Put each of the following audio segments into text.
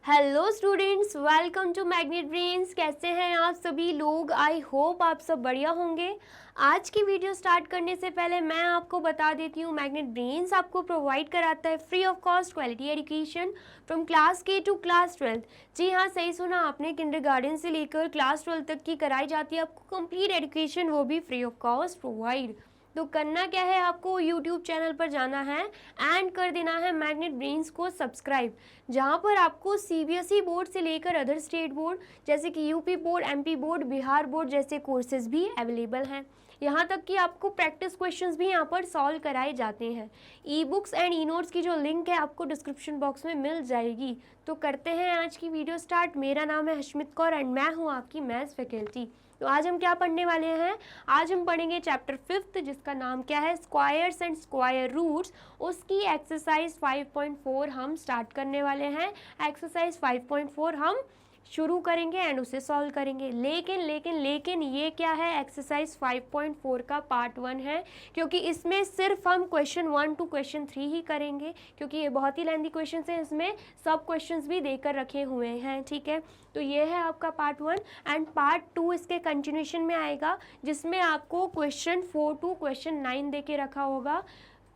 Hello students, welcome to Magnet Brains. कैसे हैं आप सभी लोग? आई होप आप सब बढ़िया होंगे। आज की वीडियो स्टार्ट करने से पहले मैं आपको बता देती हूँ, मैग्नेट ब्रेन्स आपको प्रोवाइड कराता है free of cost quality education from class के टू क्लास 12। जी हाँ, सही सुना आपने, किंडरगार्टन से लेकर क्लास 12 तक की कराई जाती है आपको कंप्लीट एजुकेशन, वो भी फ्री ऑफ कॉस्ट प्रोवाइड। तो करना क्या है, आपको यूट्यूब चैनल पर जाना है एंड कर देना है मैग्नेट ब्रेन्स को सब्सक्राइब, जहाँ पर आपको सीबीएसई बोर्ड से लेकर अदर स्टेट बोर्ड जैसे कि UP board, MP board, Bihar board जैसे कोर्सेज भी अवेलेबल हैं। यहाँ तक कि आपको प्रैक्टिस क्वेश्चंस भी यहाँ पर सॉल्व कराए जाते हैं। E books and e notes की जो लिंक है आपको डिस्क्रिप्शन बॉक्स में मिल जाएगी। तो करते हैं आज की वीडियो स्टार्ट। मेरा नाम है हशमित कौर एंड मैं हूँ आपकी मैथ्स फैकल्टी। तो आज हम क्या पढ़ने वाले हैं? आज हम पढ़ेंगे चैप्टर 5 जिसका नाम क्या है, स्क्वायर्स एंड स्क्वायर रूट्स। उसकी एक्सरसाइज 5.4 हम स्टार्ट करने वाले हैं। एक्सरसाइज 5.4 हम शुरू करेंगे एंड उसे सॉल्व करेंगे। लेकिन ये क्या है, एक्सरसाइज 5.4 का पार्ट 1 है, क्योंकि इसमें सिर्फ हम क्वेश्चन 1 टू क्वेश्चन 3 ही करेंगे, क्योंकि ये बहुत ही लेंथी क्वेश्चन हैं, इसमें सब क्वेश्चंस भी देकर रखे हुए हैं। ठीक है, तो ये है आपका पार्ट 1 एंड पार्ट 2 इसके कंटिन्यूशन में आएगा, जिसमें आपको क्वेश्चन 4 टू क्वेश्चन 9 दे के रखा होगा।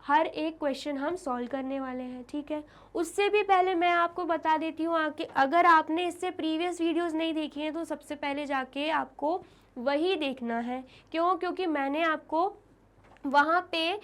हर एक क्वेश्चन हम सॉल्व करने वाले हैं। ठीक है, उससे भी पहले मैं आपको बता देती हूँ कि अगर आपने इससे प्रीवियस वीडियोस नहीं देखी हैं तो सबसे पहले जाके आपको वही देखना है। क्यों? क्योंकि मैंने आपको वहाँ पे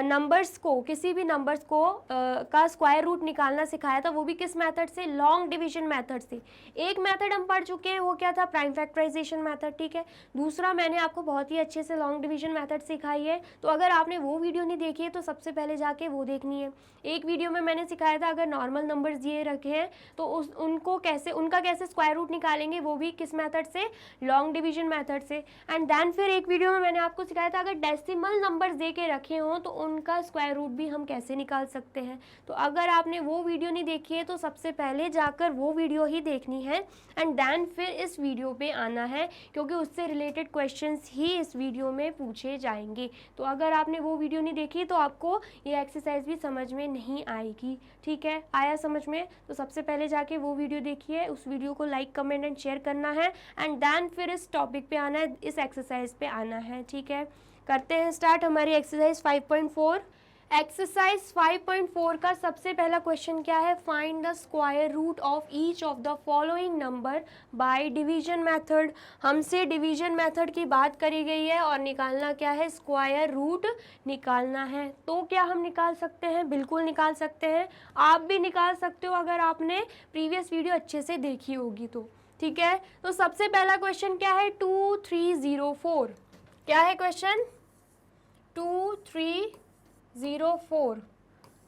नंबर्स को, किसी भी नंबर्स को का स्क्वायर रूट निकालना सिखाया था, वो भी किस मेथड से? लॉन्ग डिवीजन मेथड से। एक मेथड हम पढ़ चुके हैं, वो क्या था? Prime factorisation method. ठीक है, दूसरा मैंने आपको बहुत ही अच्छे से लॉन्ग डिवीजन मेथड सिखाई है। तो अगर आपने वो वीडियो नहीं देखी है तो सबसे पहले जाके वो देखनी है। एक वीडियो में मैंने सिखाया था अगर नॉर्मल नंबर्स दिए रखे हैं तो उनका कैसे स्क्वायर रूट निकालेंगे, वो भी किस मेथड से? लॉन्ग डिवीजन मेथड से। एंड देन फिर एक वीडियो में मैंने आपको सिखाया था अगर डेसिमल नंबर्स दे के रखे हों तो उनका स्क्वायर रूट भी हम कैसे निकाल सकते हैं। तो अगर आपने वो वीडियो नहीं देखी है तो सबसे पहले जाकर वो वीडियो ही देखनी है एंड देन फिर इस वीडियो पे आना है, क्योंकि उससे रिलेटेड क्वेश्चंस ही इस वीडियो में पूछे जाएंगे। तो अगर आपने वो वीडियो नहीं देखी तो आपको ये एक्सरसाइज भी समझ में नहीं आएगी। ठीक है, आया समझ में? तो सबसे पहले जाके वो वीडियो देखिए, उस वीडियो को लाइक, कमेंट एंड शेयर करना है एंड देन फिर इस टॉपिक पे आना है, इस एक्सरसाइज पे आना है। ठीक है, करते हैं स्टार्ट हमारी एक्सरसाइज 5.4। एक्सरसाइज 5.4 का सबसे पहला क्वेश्चन क्या है? Find the square root of each of the following number by division method. हमसे डिवीजन मेथड की बात करी गई है और निकालना क्या है? स्क्वायर रूट निकालना है। तो क्या हम निकाल सकते हैं? बिल्कुल निकाल सकते हैं। आप भी निकाल सकते हो अगर आपने प्रीवियस वीडियो अच्छे से देखी होगी तो। ठीक है, तो सबसे पहला क्वेश्चन क्या है? 2304। क्या है क्वेश्चन? 2304।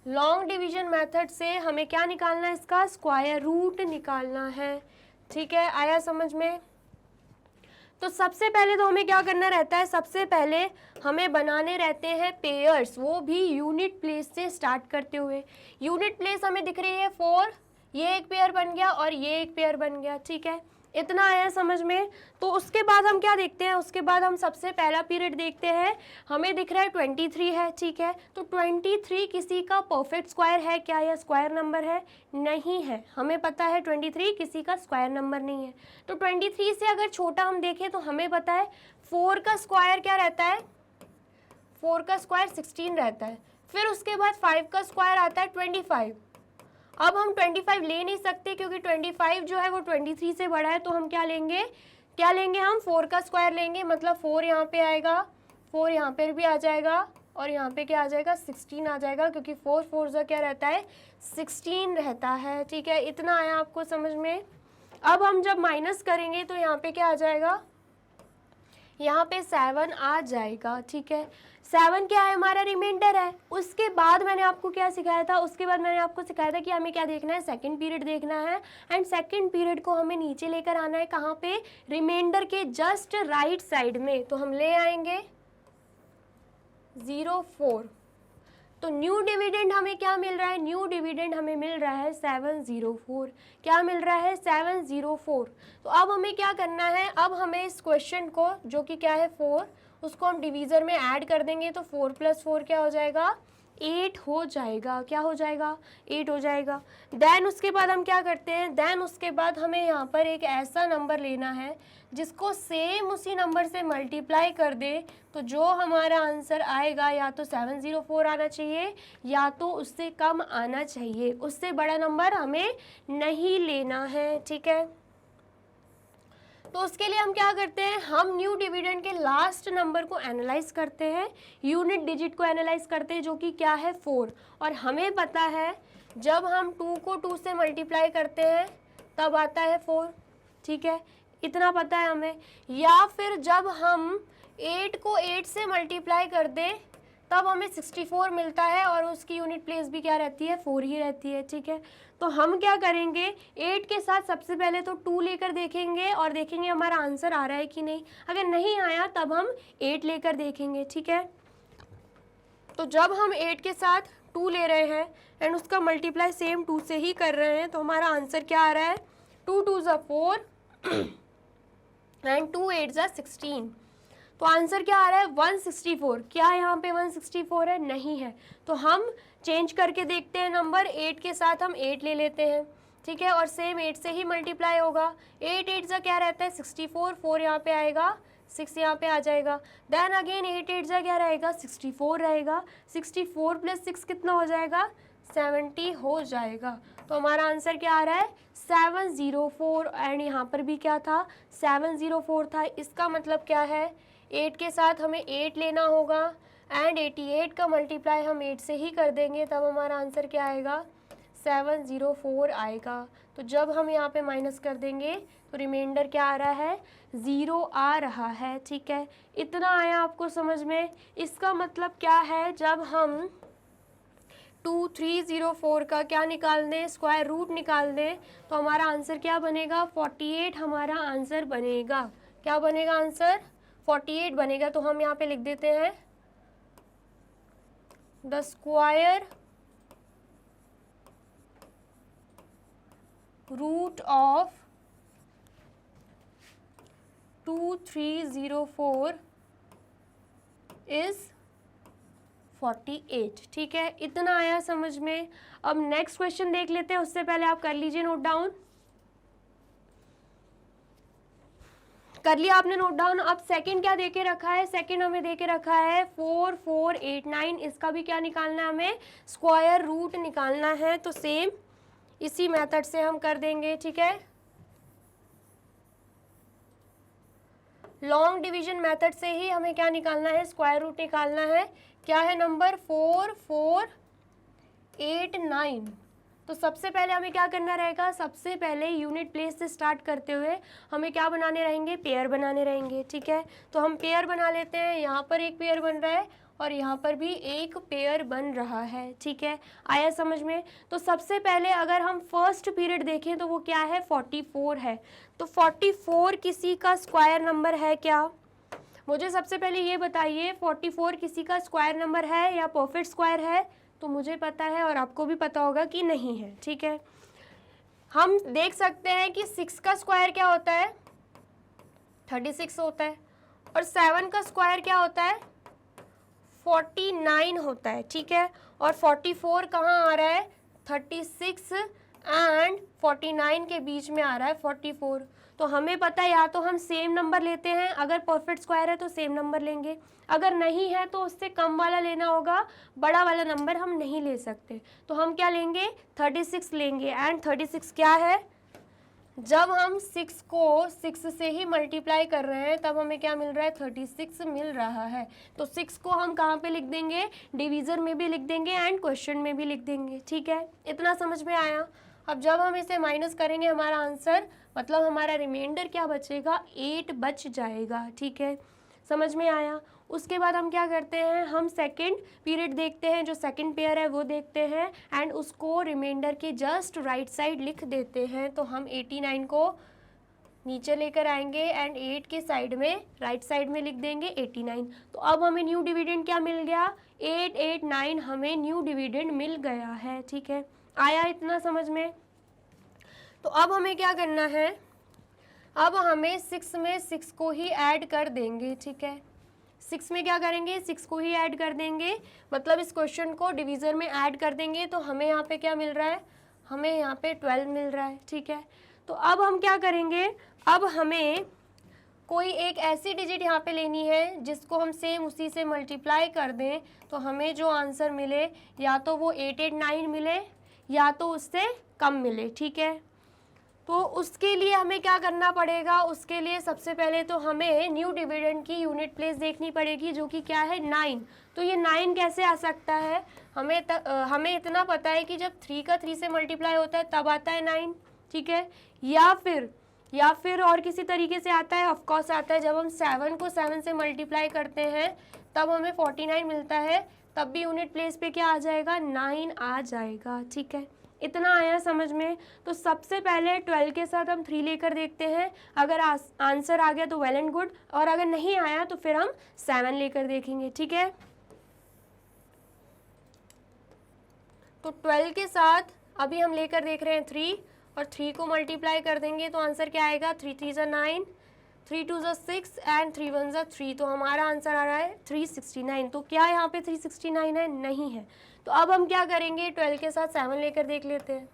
लॉन्ग डिवीजन मेथड से हमें क्या निकालना है? इसका स्क्वायर रूट निकालना है। ठीक है, आया समझ में? तो सबसे पहले तो हमें क्या करना रहता है? सबसे पहले हमें बनाने रहते हैं पेयर्स, वो भी यूनिट प्लेस से स्टार्ट करते हुए। यूनिट प्लेस हमें दिख रही है 4, ये एक पेयर बन गया और ये एक पेयर बन गया। ठीक है, इतना आया समझ में? तो उसके बाद हम क्या देखते हैं? उसके बाद हम सबसे पहला पीरियड देखते हैं, हमें दिख रहा है 23 है। ठीक है, तो 23 किसी का परफेक्ट स्क्वायर है क्या? या स्क्वायर नंबर है? नहीं है, हमें पता है 23 किसी का स्क्वायर नंबर नहीं है। तो 23 से अगर छोटा हम देखें तो हमें पता है 4 का स्क्वायर क्या रहता है? 4 का स्क्वायर 16 रहता है। फिर उसके बाद 5 का स्क्वायर आता है 25। अब हम 25 ले नहीं सकते क्योंकि 25 जो है वो 23 से बड़ा है, तो हम क्या लेंगे? हम 4 का स्क्वायर लेंगे, मतलब 4 यहाँ पे आएगा, 4 यहाँ पर भी आ जाएगा और यहाँ पे क्या आ जाएगा? 16 आ जाएगा, क्योंकि 4 4 जो क्या रहता है? 16 रहता है। ठीक है, इतना आया आपको समझ में? अब हम जब माइनस करेंगे तो यहाँ पे क्या आ जाएगा? यहाँ पे 7 आ जाएगा। ठीक है, 7 क्या है? हमारा रिमाइंडर है। उसके बाद मैंने आपको क्या सिखाया था? उसके बाद मैंने आपको सिखाया था कि हमें क्या देखना है? सेकंड पीरियड देखना है एंड सेकंड पीरियड को हमें नीचे लेकर आना है। कहाँ पे? रिमाइंडर के जस्ट राइट साइड में। तो हम ले आएंगे 04। तो न्यू डिविडेंड हमें क्या मिल रहा है? न्यू डिविडेंड हमें मिल रहा है 704। क्या मिल रहा है? 704। तो अब हमें क्या करना है? अब हमें इस क्वेश्चन को, जो कि क्या है 4, उसको हम डिवीज़र में ऐड कर देंगे। तो 4 + 4 क्या हो जाएगा? 8 हो जाएगा। क्या हो जाएगा? 8 हो जाएगा। देन उसके बाद हम क्या करते हैं, देन उसके बाद हमें यहाँ पर एक ऐसा नंबर लेना है जिसको सेम उसी नंबर से मल्टीप्लाई कर दे, तो जो हमारा आंसर आएगा या तो 704 आना चाहिए या तो उससे कम आना चाहिए, उससे बड़ा नंबर हमें नहीं लेना है। ठीक है, तो उसके लिए हम क्या करते हैं, हम न्यू डिविडेंड के लास्ट नंबर को एनालाइज करते हैं, यूनिट डिजिट को एनालाइज करते हैं, जो कि क्या है 4। और हमें पता है जब हम 2 को 2 से मल्टीप्लाई करते हैं तब आता है 4। ठीक है, इतना पता है हमें। या फिर जब हम 8 को 8 से मल्टीप्लाई कर दें तब हमें 64 मिलता है और उसकी यूनिट प्लेस भी क्या रहती है, 4 ही रहती है। ठीक है, तो हम क्या करेंगे, 8 के साथ सबसे पहले तो 2 लेकर देखेंगे और देखेंगे हमारा आंसर आ रहा है कि नहीं। अगर नहीं आया तब हम 8 लेकर देखेंगे। ठीक है, तो जब हम 8 के साथ 2 ले रहे हैं एंड उसका मल्टीप्लाई सेम 2 से ही कर रहे हैं तो हमारा आंसर क्या आ रहा है, 2 2 ज़ा 4 एंड 2 8 ज़ा 16। तो आंसर क्या आ रहा है, 164। क्या यहाँ पे 164 है? नहीं है। तो हम चेंज करके देखते हैं नंबर, 8 के साथ हम 8 ले लेते हैं। ठीक है, और सेम 8 से ही मल्टीप्लाई होगा। 8 8 ज़ा क्या रहता है, 64, 4 यहाँ पे आएगा, 6 यहाँ पे आ जाएगा। देन अगेन 8 8 ज़ा क्या रहेगा, 64 रहेगा। 64 + 6 कितना हो जाएगा, 70 हो जाएगा। तो हमारा आंसर क्या आ रहा है, 704। एंड यहाँ पर भी क्या था, 704 था। इसका मतलब क्या है, 8 के साथ हमें 8 लेना होगा एंड 88 का मल्टीप्लाई हम 8 से ही कर देंगे, तब हमारा आंसर क्या आएगा, 704 आएगा। तो जब हम यहाँ पे माइनस कर देंगे तो रिमाइंडर क्या आ रहा है, 0 आ रहा है। ठीक है, इतना आया आपको समझ में। इसका मतलब क्या है, जब हम 2304 का क्या निकाल दें, स्क्वायर रूट निकाल दें, तो हमारा आंसर क्या बनेगा, 48 हमारा आंसर बनेगा। क्या बनेगा आंसर, 48 बनेगा। तो हम यहाँ पे लिख देते हैं the square root of 2304 is 48। ठीक है, इतना आया समझ में। अब नेक्स्ट क्वेश्चन देख लेते हैं, उससे पहले आप कर लीजिए नोट डाउन। कर लिया आपने नोट डाउन। अब सेकंड क्या देके रखा है, सेकंड हमें देके रखा है 4489। इसका भी क्या निकालना है, हमें स्क्वायर रूट निकालना है। तो सेम इसी मेथड से हम कर देंगे। ठीक है, लॉन्ग डिवीजन मेथड से ही हमें क्या निकालना है, स्क्वायर रूट निकालना है। क्या है नंबर, 4489। तो सबसे पहले हमें क्या करना रहेगा, सबसे पहले यूनिट प्लेस से स्टार्ट करते हुए हमें क्या बनाने रहेंगे, पेयर बनाने रहेंगे। ठीक है, तो हम पेयर बना लेते हैं। यहाँ पर एक पेयर बन रहा है और यहाँ पर भी एक पेयर बन रहा है। ठीक है, आया समझ में। तो सबसे पहले अगर हम फर्स्ट पीरियड देखें तो वो क्या है, 44 है। तो 44 किसी का स्क्वायर नंबर है क्या, मुझे सबसे पहले ये बताइए, 44 किसी का स्क्वायर नंबर है या परफेक्ट स्क्वायर है। तो मुझे पता है और आपको भी पता होगा कि नहीं है। ठीक है, हम देख सकते हैं कि 6 का स्क्वायर क्या होता है, 36 होता है, और 7 का स्क्वायर क्या होता है, 49 होता है। ठीक है, और 44 कहाँ आ रहा है, 36 एंड 49 के बीच में आ रहा है 44। तो हमें पता है या तो हम सेम नंबर लेते हैं, अगर परफेक्ट स्क्वायर है तो सेम नंबर लेंगे, अगर नहीं है तो उससे कम वाला लेना होगा, बड़ा वाला नंबर हम नहीं ले सकते। तो हम क्या लेंगे, 36 लेंगे। एंड 36 क्या है, जब हम 6 को 6 से ही मल्टीप्लाई कर रहे हैं तब हमें क्या मिल रहा है, 36 मिल रहा है। तो 6 को हम कहाँ पे लिख देंगे, डिवीज़र में भी लिख देंगे एंड क्वेश्चन में भी लिख देंगे। ठीक है, इतना समझ में आया। अब जब हम इसे माइनस करेंगे हमारा आंसर, मतलब हमारा रिमाइंडर क्या बचेगा, 8 बच जाएगा। ठीक है, समझ में आया। उसके बाद हम क्या करते हैं, हम सेकंड पीरियड देखते हैं, जो सेकंड पेयर है वो देखते हैं एंड उसको रिमाइंडर के जस्ट राइट साइड लिख देते हैं। तो हम 89 को नीचे लेकर आएंगे एंड 8 के साइड में राइट साइड में लिख देंगे 89। तो अब हमें न्यू डिविडेंड क्या मिल गया, 889 हमें न्यू डिविडेंड मिल गया है। ठीक है, आया इतना समझ में। तो अब हमें क्या करना है, अब हमें 6 में 6 को ही ऐड कर देंगे। ठीक है, 6 में क्या करेंगे, 6 को ही ऐड कर देंगे, मतलब इस क्वेश्चन को डिवीज़र में ऐड कर देंगे तो हमें यहाँ पे क्या मिल रहा है, हमें यहाँ पे 12 मिल रहा है। ठीक है, तो अब हम क्या करेंगे, अब हमें कोई एक ऐसी डिजिट यहाँ पे लेनी है जिसको हम सेम उसी से मल्टीप्लाई कर दें तो हमें जो आंसर मिले या तो वो 889 मिले या तो उससे कम मिले। ठीक है, तो उसके लिए हमें क्या करना पड़ेगा, उसके लिए सबसे पहले तो हमें न्यू डिविडेंड की यूनिट प्लेस देखनी पड़ेगी जो कि क्या है 9। तो ये 9 कैसे आ सकता है, हमें इतना पता है कि जब 3 का 3 से मल्टीप्लाई होता है तब आता है 9। ठीक है, या फिर और किसी तरीके से आता है, ऑफकोर्स आता है जब हम 7 को 7 से मल्टीप्लाई करते हैं तब हमें 49 मिलता है, तब भी यूनिट प्लेस पे क्या आ जाएगा, 9 आ जाएगा। ठीक है, इतना आया समझ में। तो सबसे पहले 12 के साथ हम 3 लेकर देखते हैं, अगर आंसर आ गया तो वेल एंड गुड, और अगर नहीं आया तो फिर हम 7 लेकर देखेंगे। ठीक है, तो 12 के साथ अभी हम लेकर देख रहे हैं 3, और 3 को मल्टीप्लाई कर देंगे तो आंसर क्या आएगा, 3 3 ज़ा 9, 3 2 ज़ा 6 एंड 3 1 ज़ा 3, तो हमारा आंसर आ रहा है 369। तो क्या यहाँ पे 369 है, नहीं है। तो अब हम क्या करेंगे, 12 के साथ 7 लेकर देख लेते हैं,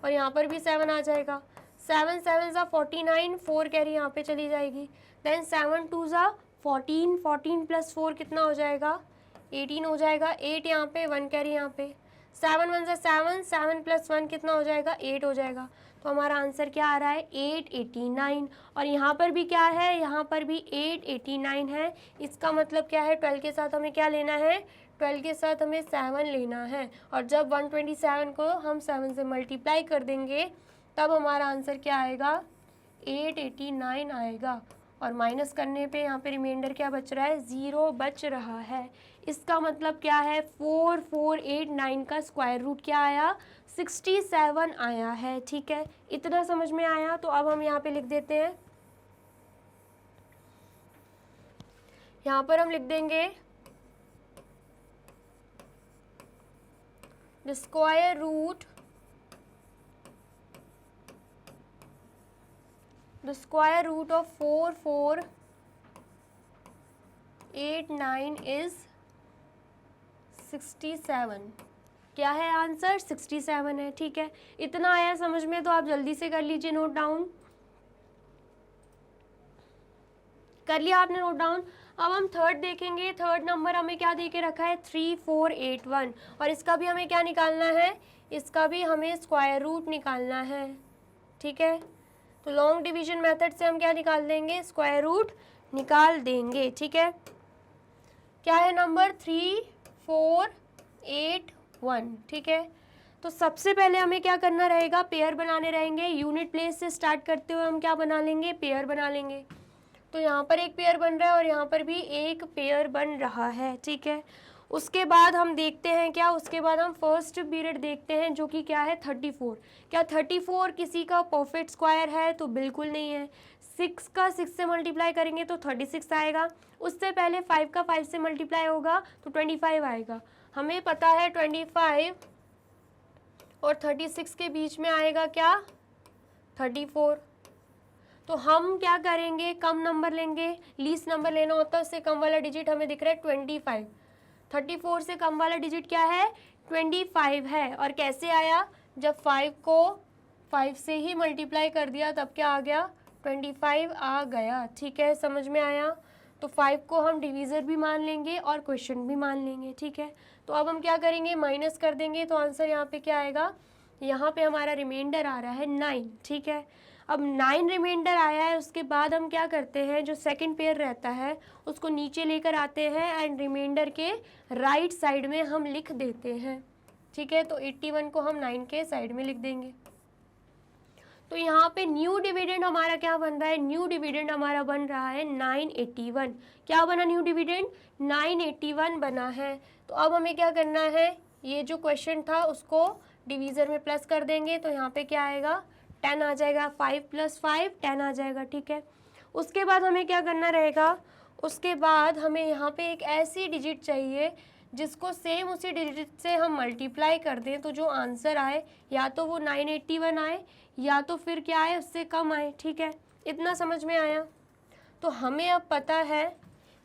और यहाँ पर भी 7 आ जाएगा। 7 7 ज़ा 49, 4 कैरी यहाँ पे चली जाएगी, देन 7 2 ज़ा 14, 14 प्लस 4 कितना हो जाएगा, 18 हो जाएगा, 8 यहाँ पे, 1 कैरी यहाँ पे, 7 1 ज़ा 7, 7 प्लस 1 कितना हो जाएगा, 8 हो जाएगा। तो हमारा आंसर क्या आ रहा है, 889। और यहाँ पर भी क्या है, यहाँ पर भी 889 है। इसका मतलब क्या है, 12 के साथ हमें क्या लेना है, 12 के साथ हमें 7 लेना है, और जब 127 को हम 7 से मल्टीप्लाई कर देंगे तब हमारा आंसर क्या आएगा, 889 आएगा। और माइनस करने पे यहाँ पे रिमाइंडर क्या बच रहा है, 0 बच रहा है। इसका मतलब क्या है, 4489 का स्क्वायर रूट क्या आया, 67 आया है। ठीक है, इतना समझ में आया। तो अब हम यहाँ पे लिख देते हैं, यहाँ पर हम लिख देंगे the square root of 4489 is 67। क्या है आंसर, 67 है। ठीक है, इतना आया समझ में, तो आप जल्दी से कर लीजिए नोट डाउन। कर लिया आपने नोट डाउन। अब हम थर्ड देखेंगे। थर्ड नंबर हमें क्या दे के रखा है, 3481, और इसका भी हमें क्या निकालना है, इसका भी हमें स्क्वायर रूट निकालना है। ठीक है, तो लॉन्ग डिवीजन मेथड से हम क्या निकाल देंगे, स्क्वायर रूट निकाल देंगे। ठीक है, क्या है नंबर, 3481। ठीक है, तो सबसे पहले हमें क्या करना रहेगा, पेयर बनाने रहेंगे। यूनिट प्लेस से स्टार्ट करते हुए हम क्या बना लेंगे, पेयर बना लेंगे। तो यहाँ पर एक पेयर बन रहा है और यहाँ पर भी एक पेयर बन रहा है। ठीक है, उसके बाद हम देखते हैं क्या, उसके बाद हम फर्स्ट पीरियड देखते हैं जो कि क्या है, 34। क्या 34 किसी का परफेक्ट स्क्वायर है, तो बिल्कुल नहीं है। 6 का 6 से मल्टीप्लाई करेंगे तो 36 आएगा, उससे पहले 5 का 5 से मल्टीप्लाई होगा तो 25 आएगा। हमें पता है 25 और 36 के बीच में आएगा क्या, 34। तो हम क्या करेंगे, कम नंबर लेंगे, लीस्ट नंबर लेना होता है, उससे कम वाला डिजिट हमें दिख रहा है 25। 34 से कम वाला डिजिट क्या है, 25 है। और कैसे आया, जब 5 को 5 से ही मल्टीप्लाई कर दिया तब क्या आ गया, 25 आ गया। ठीक है, समझ में आया। तो 5 को हम डिवीज़र भी मान लेंगे और क्वेश्चन भी मान लेंगे। ठीक है, तो अब हम क्या करेंगे, माइनस कर देंगे, तो आंसर यहाँ पे क्या आएगा, यहाँ पे हमारा रिमाइंडर आ रहा है 9। ठीक है, अब 9 रिमाइंडर आया है, उसके बाद हम क्या करते हैं, जो सेकंड पेयर रहता है उसको नीचे लेकर आते हैं एंड रिमाइंडर के राइट साइड में हम लिख देते हैं। ठीक है, तो 81 को हम 9 के साइड में लिख देंगे। तो यहाँ पे न्यू डिविडेंड हमारा क्या बन रहा है, न्यू डिविडेंड हमारा बन रहा है 981। क्या बना, न्यू डिविडेंड 981 बना है। तो अब हमें क्या करना है, ये जो क्वेश्चन था उसको डिवीज़र में प्लस कर देंगे, तो यहाँ पे क्या आएगा, 10 आ जाएगा। 5 + 5 10 आ जाएगा। ठीक है, उसके बाद हमें क्या करना रहेगा, उसके बाद हमें यहाँ पे एक ऐसी डिजिट चाहिए जिसको सेम उसी डिजिट से हम मल्टीप्लाई कर दें, तो जो आंसर आए या तो वो 981 आए या तो फिर क्या आए, उससे कम आए। ठीक है, इतना समझ में आया। तो हमें अब पता है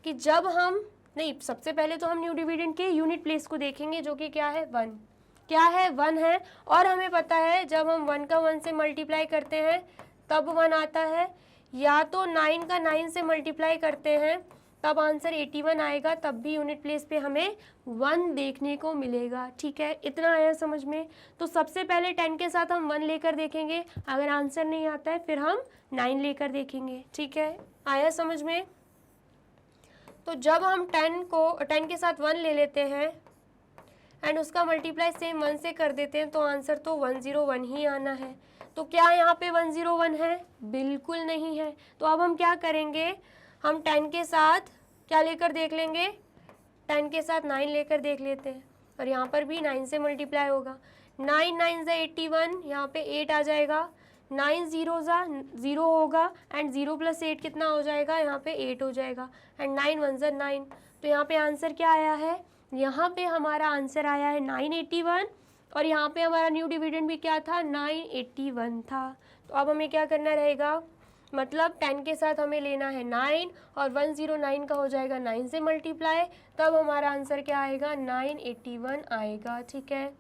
कि जब हम नहीं, सबसे पहले तो हम न्यू डिविडेंड के यूनिट प्लेस को देखेंगे जो कि क्या है 1, क्या है 1 है। और हमें पता है जब हम 1 का 1 से मल्टीप्लाई करते हैं तब 1 आता है, या तो 9 का 9 से मल्टीप्लाई करते हैं तब आंसर 81 आएगा, तब भी यूनिट प्लेस पे हमें 1 देखने को मिलेगा। ठीक है, इतना आया समझ में। तो सबसे पहले 10 के साथ हम 1 लेकर देखेंगे, अगर आंसर नहीं आता है फिर हम 9 लेकर देखेंगे। ठीक है, आया समझ में। तो जब हम 10 के साथ 1 ले लेते हैं एंड उसका मल्टीप्लाई सेम 1 से कर देते हैं तो आंसर तो 101 ही आना है। तो क्या यहाँ पे 101 है? बिल्कुल नहीं है। तो अब हम क्या करेंगे, हम 10 के साथ क्या लेकर देख लेंगे, 10 के साथ 9 लेकर देख लेते हैं, और यहाँ पर भी 9 से मल्टीप्लाई होगा। 9 9 ज़ा 81, यहाँ पे 8 आ जाएगा, 9 0 ज़ा 0 होगा एंड 0 + 8 कितना हो जाएगा, यहाँ पे 8 हो जाएगा, एंड 9 1 ज़ा 9। तो यहाँ पे आंसर क्या आया है, यहाँ पे हमारा आंसर आया है 981, और यहाँ पे हमारा न्यू डिविडेंड भी क्या था, 981 था। तो अब हमें क्या करना रहेगा, मतलब 10 के साथ हमें लेना है 9 और 109 का हो जाएगा 9 से मल्टीप्लाई, तब हमारा आंसर क्या आएगा, 981 आएगा। ठीक है,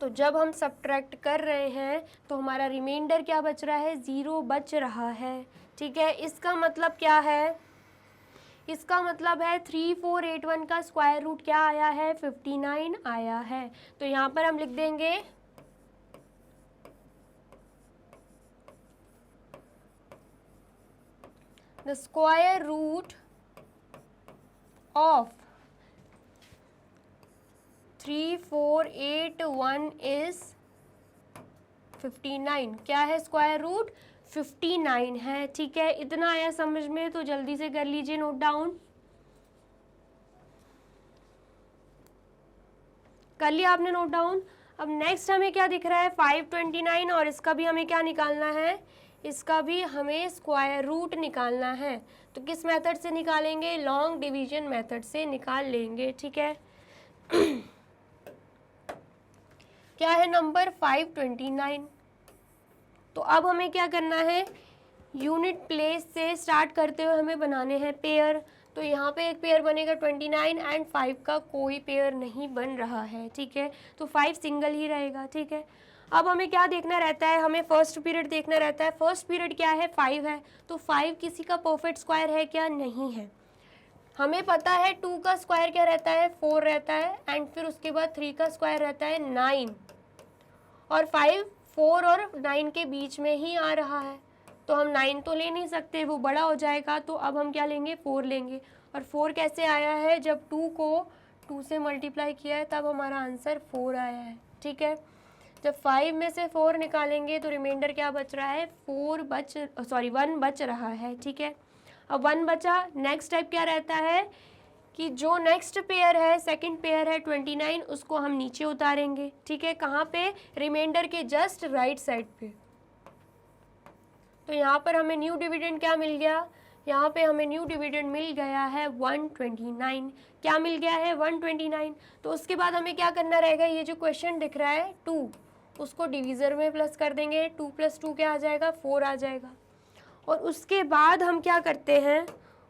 तो जब हम सब्ट्रैक्ट कर रहे हैं तो हमारा रिमाइंडर क्या बच रहा है, 0 बच रहा है। ठीक है, इसका मतलब क्या है, इसका मतलब है 3481 का स्क्वायर रूट क्या आया है, 59 आया है। तो यहाँ पर हम लिख देंगे the square root of 3481 is 59। क्या है, स्क्वायर रूट 59 है। ठीक है, इतना आया समझ में, तो जल्दी से कर लीजिए नोट डाउन। कर लिया आपने नोट डाउन। अब नेक्स्ट हमें क्या दिख रहा है, 529, और इसका भी हमें क्या निकालना है, इसका भी हमें स्क्वायर रूट निकालना है। तो किस मेथड से निकालेंगे, लॉन्ग डिवीजन मेथड से निकाल लेंगे। ठीक है, क्या है नंबर 529। तो अब हमें क्या करना है, यूनिट प्लेस से स्टार्ट करते हुए हमें बनाने हैं पेयर। तो यहाँ पे एक पेयर बनेगा 29 एंड 5 का कोई पेयर नहीं बन रहा है। ठीक है, तो 5 सिंगल ही रहेगा। ठीक है, अब हमें क्या देखना रहता है, हमें फर्स्ट पीरियड देखना रहता है। फर्स्ट पीरियड क्या है, 5 है, तो 5 किसी का परफेक्ट स्क्वायर है क्या, नहीं है। हमें पता है 2 का स्क्वायर क्या रहता है, 4 रहता है, एंड फिर उसके बाद 3 का स्क्वायर रहता है 9, और 5 4 और 9 के बीच में ही आ रहा है, तो हम 9 तो ले नहीं सकते, वो बड़ा हो जाएगा। तो अब हम क्या लेंगे, 4 लेंगे। और 4 कैसे आया है, जब 2 को 2 से मल्टीप्लाई किया है तब हमारा आंसर 4 आया है। ठीक है, जब 5 में से 4 निकालेंगे तो रिमाइंडर क्या बच रहा है, 1 बच रहा है। ठीक है, अब 1 बचा। नेक्स्ट टाइप क्या रहता है कि जो नेक्स्ट पेयर है, सेकंड पेयर है 29, उसको हम नीचे उतारेंगे। ठीक है, कहाँ पे, रिमाइंडर के जस्ट राइट साइड पे। तो यहाँ पर हमें न्यू डिविडेंड क्या मिल गया, यहाँ पे हमें न्यू डिविडेंड मिल गया है 129। क्या मिल गया है, 129। तो उसके बाद हमें क्या करना रहेगा, ये जो क्वेश्चन दिख रहा है 2, उसको डिवीज़र में प्लस कर देंगे। 2 + 2 क्या आ जाएगा, 4 आ जाएगा। और उसके बाद हम क्या करते हैं,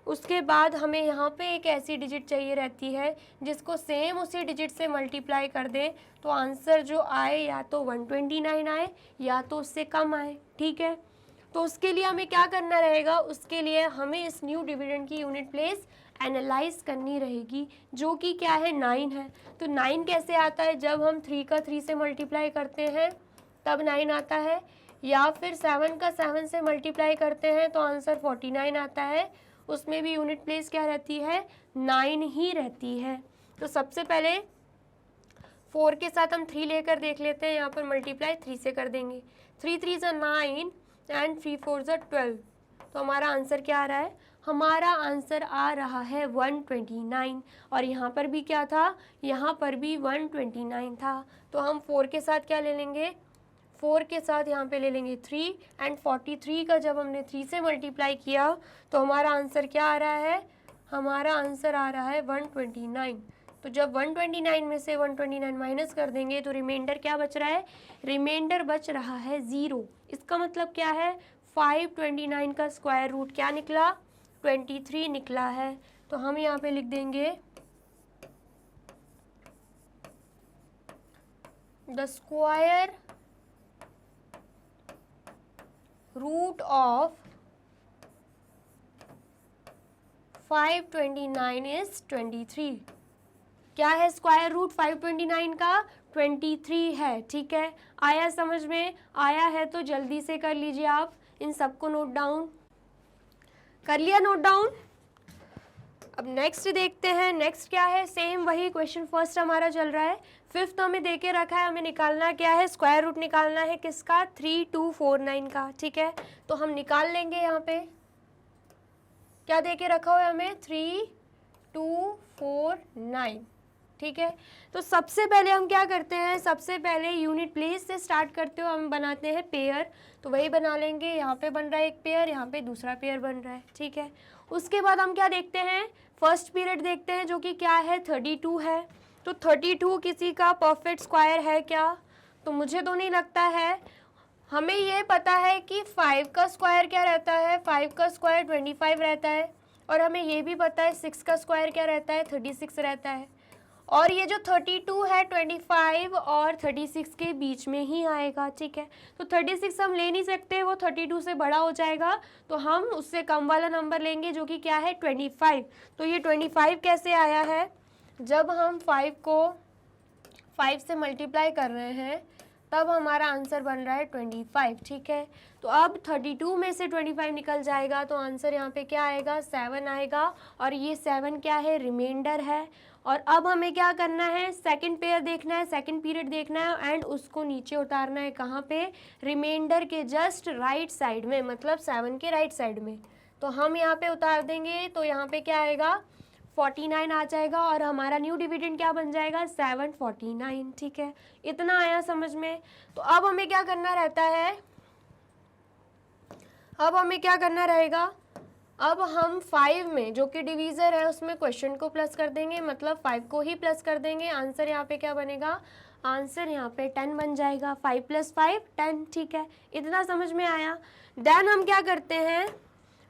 उसके बाद हमें यहाँ पे एक ऐसी डिजिट चाहिए रहती है जिसको सेम उसी डिजिट से मल्टीप्लाई कर दें, तो आंसर जो आए या तो 129 आए या तो उससे कम आए। ठीक है, तो उसके लिए हमें क्या करना रहेगा, उसके लिए हमें इस न्यू डिविडेंड की यूनिट प्लेस एनालाइज करनी रहेगी, जो कि क्या है, 9 है। तो 9 कैसे आता है, जब हम 3 का 3 से मल्टीप्लाई करते हैं तब 9 आता है, या फिर 7 का 7 से मल्टीप्लाई करते हैं तो आंसर 49 आता है। उसमें भी यूनिट प्लेस क्या रहती है, 9 ही रहती है। तो सबसे पहले 4 के साथ हम 3 लेकर देख लेते हैं, यहाँ पर मल्टीप्लाई 3 से कर देंगे। 3 3 ज़ा 9 एंड 3 4 ज़ा 12। तो हमारा आंसर क्या आ रहा है, हमारा आंसर आ रहा है 129। और यहाँ पर भी क्या था, यहाँ पर भी 129 था। तो हम 4 के साथ क्या ले लेंगे, 4 के साथ यहाँ पे ले लेंगे 3, एंड 43 का जब हमने 3 से मल्टीप्लाई किया तो हमारा आंसर क्या आ रहा है, हमारा आंसर आ रहा है 129। तो जब 129 में से 129 माइनस कर देंगे तो रिमाइंडर क्या बच रहा है, रिमाइंडर बच रहा है 0। इसका मतलब क्या है, 529 का स्क्वायर रूट क्या निकला, 23 निकला है। तो हम यहाँ पे लिख देंगे the square root of 529 is 23। क्या है स्क्वायर रूट 529 का? 23 है। ठीक है, आया समझ में? आया है तो जल्दी से कर लीजिए, आप इन सबको नोट डाउन कर लिया। Note down. अब नेक्स्ट देखते हैं। नेक्स्ट क्या है? सेम वही क्वेश्चन फर्स्ट हमारा चल रहा है। फिफ्थ हमें दे के रखा है, हमें निकालना क्या है? स्क्वायर रूट निकालना है किसका? 3249 का। ठीक है, तो हम निकाल लेंगे। यहाँ पे क्या दे के रखा हुआ है हमें? 3249। ठीक है, तो सबसे पहले हम क्या करते हैं? सबसे पहले यूनिट प्लेस से स्टार्ट करते हो हम बनाते हैं पेयर। तो वही बना लेंगे। यहाँ पे बन रहा है एक पेयर, यहाँ पे दूसरा पेयर बन रहा है। ठीक है, उसके बाद हम क्या देखते हैं? फर्स्ट पीरियड देखते हैं, जो कि क्या है? 32 है। तो 32 किसी का परफेक्ट स्क्वायर है क्या? तो मुझे तो नहीं लगता है। हमें ये पता है कि 5 का स्क्वायर क्या रहता है? 5 का स्क्वायर 25 रहता है। और हमें ये भी पता है 6 का स्क्वायर क्या रहता है? 36 रहता है। और ये जो 32 है 25 और 36 के बीच में ही आएगा। ठीक है, तो 36 हम ले नहीं सकते, वो 32 से बड़ा हो जाएगा। तो हम उससे कम वाला नंबर लेंगे, जो कि क्या है? 25। तो ये 25 कैसे आया है? जब हम 5 को 5 से मल्टीप्लाई कर रहे हैं तब हमारा आंसर बन रहा है 25। ठीक है, तो अब 32 में से 25 निकल जाएगा, तो आंसर यहाँ पे क्या आएगा? 7 आएगा। और ये 7 क्या है? रिमाइंडर है। और अब हमें क्या करना है? सेकंड पेयर देखना है, सेकंड पीरियड देखना है एंड उसको नीचे उतारना है। कहाँ पे? रिमाइंडर के जस्ट राइट साइड में, मतलब 7 के राइट साइड में। तो हम यहाँ पे उतार देंगे, तो यहाँ पे क्या आएगा? 49 आ जाएगा। और हमारा न्यू डिविडेंड क्या बन जाएगा? 749। ठीक है, इतना आया समझ में? तो अब हमें क्या करना रहता है? अब हमें क्या करना रहेगा? अब हम 5 में, जो कि डिवीज़र है, उसमें क्वेश्चन को प्लस कर देंगे, मतलब 5 को ही प्लस कर देंगे। आंसर यहाँ पे क्या बनेगा? आंसर यहाँ पे 10 बन जाएगा। 5 + 5 10। ठीक है, इतना समझ में आया? देन हम क्या करते हैं?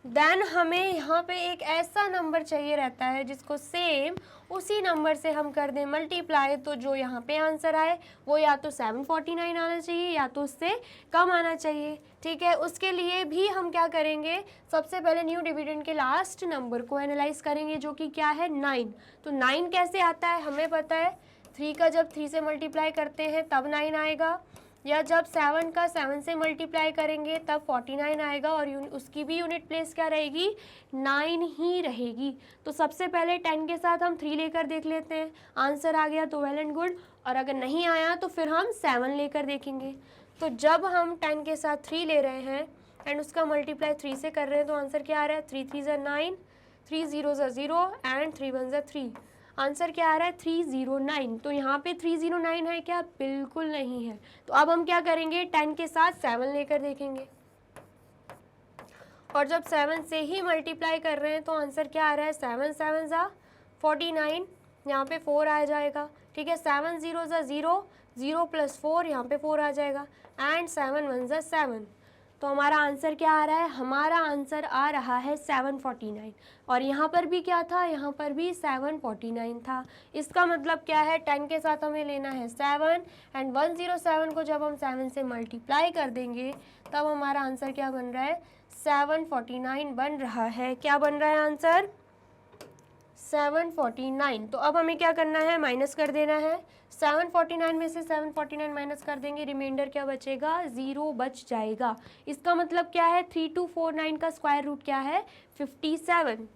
देन हमें यहाँ पे एक ऐसा नंबर चाहिए रहता है जिसको सेम उसी नंबर से हम कर दें मल्टीप्लाई। तो जो यहाँ पे आंसर आए वो या तो 749 आना चाहिए या तो उससे कम आना चाहिए। ठीक है, उसके लिए भी हम क्या करेंगे? सबसे पहले न्यू डिविडेंड के लास्ट नंबर को एनालाइज करेंगे, जो कि क्या है? 9। तो 9 कैसे आता है? हमें पता है 3 का जब 3 से मल्टीप्लाई करते हैं तब 9 आएगा, या जब 7 का 7 से मल्टीप्लाई करेंगे तब 49 आएगा। और उसकी भी यूनिट प्लेस क्या रहेगी? 9 ही रहेगी। तो सबसे पहले 10 के साथ हम 3 लेकर देख लेते हैं। आंसर आ गया तो वेल एंड गुड, और अगर नहीं आया तो फिर हम 7 लेकर देखेंगे। तो जब हम 10 के साथ 3 ले रहे हैं एंड उसका मल्टीप्लाई 3 से कर रहे हैं, तो आंसर क्या आ रहा है? 3 3 ज़ा 9, 3 0 ज़ा 0 एंड 3 1 ज़ा 3। आंसर क्या आ रहा है? 309। तो यहाँ पे 309 है क्या? बिल्कुल नहीं है। तो अब हम क्या करेंगे? 10 के साथ 7 लेकर देखेंगे, और जब 7 से ही मल्टीप्लाई कर रहे हैं तो आंसर क्या आ रहा है? 7 7 ज़ा 49, यहाँ पे 4 आ जाएगा। ठीक है, 7 0 ज़ा 0, 0 + 4 यहाँ पे 4 आ जाएगा, एंड 7 1 ज़ा 7। तो हमारा आंसर क्या आ रहा है? हमारा आंसर आ रहा है 749। और यहाँ पर भी क्या था? यहाँ पर भी 749 था। इसका मतलब क्या है? 10 के साथ हमें लेना है 7 एंड 107 को जब हम 7 से मल्टीप्लाई कर देंगे तब हमारा आंसर क्या बन रहा है? 749 बन रहा है। क्या बन रहा है आंसर? 749। तो अब हमें क्या करना है? माइनस कर देना है। 749 में से 749 माइनस कर देंगे, रिमाइंडर क्या बचेगा? 0 बच जाएगा। इसका मतलब क्या है? 3249 का स्क्वायर रूट क्या है? 57।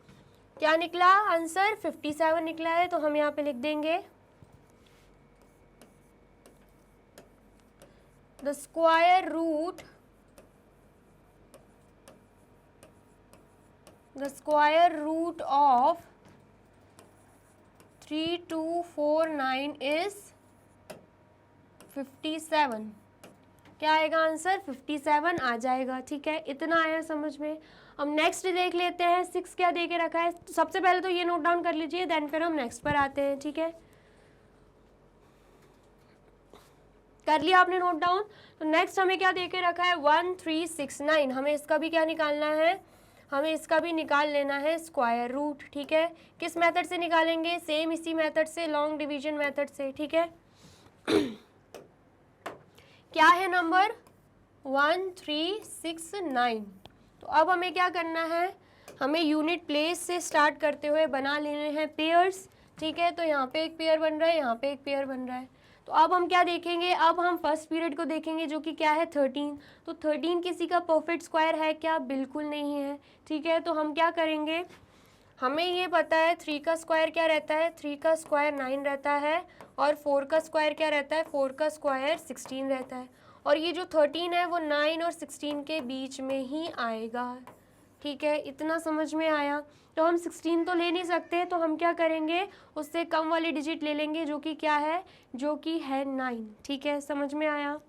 क्या निकला आंसर? 57 निकला है। तो हम यहाँ पे लिख देंगे the square root of 3249 is 57। क्या आएगा आंसर? 57 आ जाएगा। ठीक है, इतना आया समझ में? अब नेक्स्ट देख लेते हैं। 6 क्या दे के रखा है? तो सबसे पहले तो ये नोट डाउन कर लीजिए, देन फिर हम नेक्स्ट पर आते हैं। ठीक है, कर लिया आपने नोट डाउन? तो नेक्स्ट हमें क्या दे के रखा है? 1369। हमें इसका भी क्या निकालना है? हमें इसका भी निकाल लेना है स्क्वायर रूट, ठीक है। किस मेथड से निकालेंगे? सेम इसी मेथड से, लॉन्ग डिवीजन मेथड से, ठीक है। क्या है नंबर? 1369। तो अब हमें क्या करना है? हमें यूनिट प्लेस से स्टार्ट करते हुए बना लेने हैं पेयर्स, ठीक है। तो यहाँ पे एक पेयर बन रहा है, यहाँ पे एक पेयर बन रहा है। तो अब हम क्या देखेंगे? अब हम फर्स्ट पीरियड को देखेंगे जो कि क्या है 13। तो 13 किसी का परफेक्ट स्क्वायर है क्या? बिल्कुल नहीं है, ठीक है। तो हम क्या करेंगे? हमें ये पता है 3 का स्क्वायर क्या रहता है? 3 का स्क्वायर 9 रहता है, और 4 का स्क्वायर क्या रहता है? 4 का स्क्वायर 16 रहता है। और ये जो 13 है वो 9 और 16 के बीच में ही आएगा, ठीक है। इतना समझ में आया? तो हम 16 तो ले नहीं सकते, तो हम क्या करेंगे? उससे कम वाली डिजिट ले लेंगे जो कि क्या है? जो कि है 9, ठीक है। समझ में आया?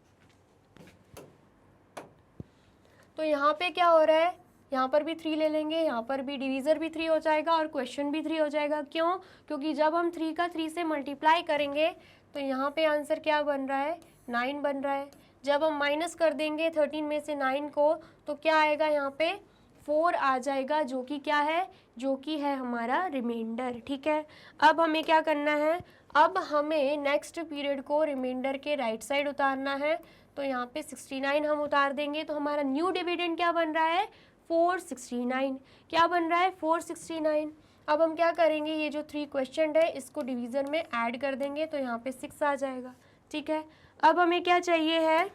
तो यहाँ पे क्या हो रहा है? यहाँ पर भी 3 ले लेंगे, यहाँ पर भी डिवीज़र भी 3 हो जाएगा और क्वेश्चन भी 3 हो जाएगा। क्यों? क्योंकि जब हम 3 का 3 से मल्टीप्लाई करेंगे तो यहाँ पे आंसर क्या बन रहा है? 9 बन रहा है। जब हम माइनस कर देंगे 13 में से 9 को तो क्या आएगा? यहाँ पे 4 आ जाएगा, जो कि क्या है? जो कि है हमारा रिमाइंडर, ठीक है। अब हमें क्या करना है? अब हमें नेक्स्ट पीरियड को रिमाइंडर के राइट साइड उतारना है। तो यहाँ पे 69 हम उतार देंगे, तो हमारा न्यू डिविडेंड क्या बन रहा है? 469। क्या बन रहा है? 469। अब हम क्या करेंगे? ये जो 3 क्वेश्चन है इसको डिवीज़न में ऐड कर देंगे, तो यहाँ पे 6 आ जाएगा, ठीक है। अब हमें क्या चाहिए है?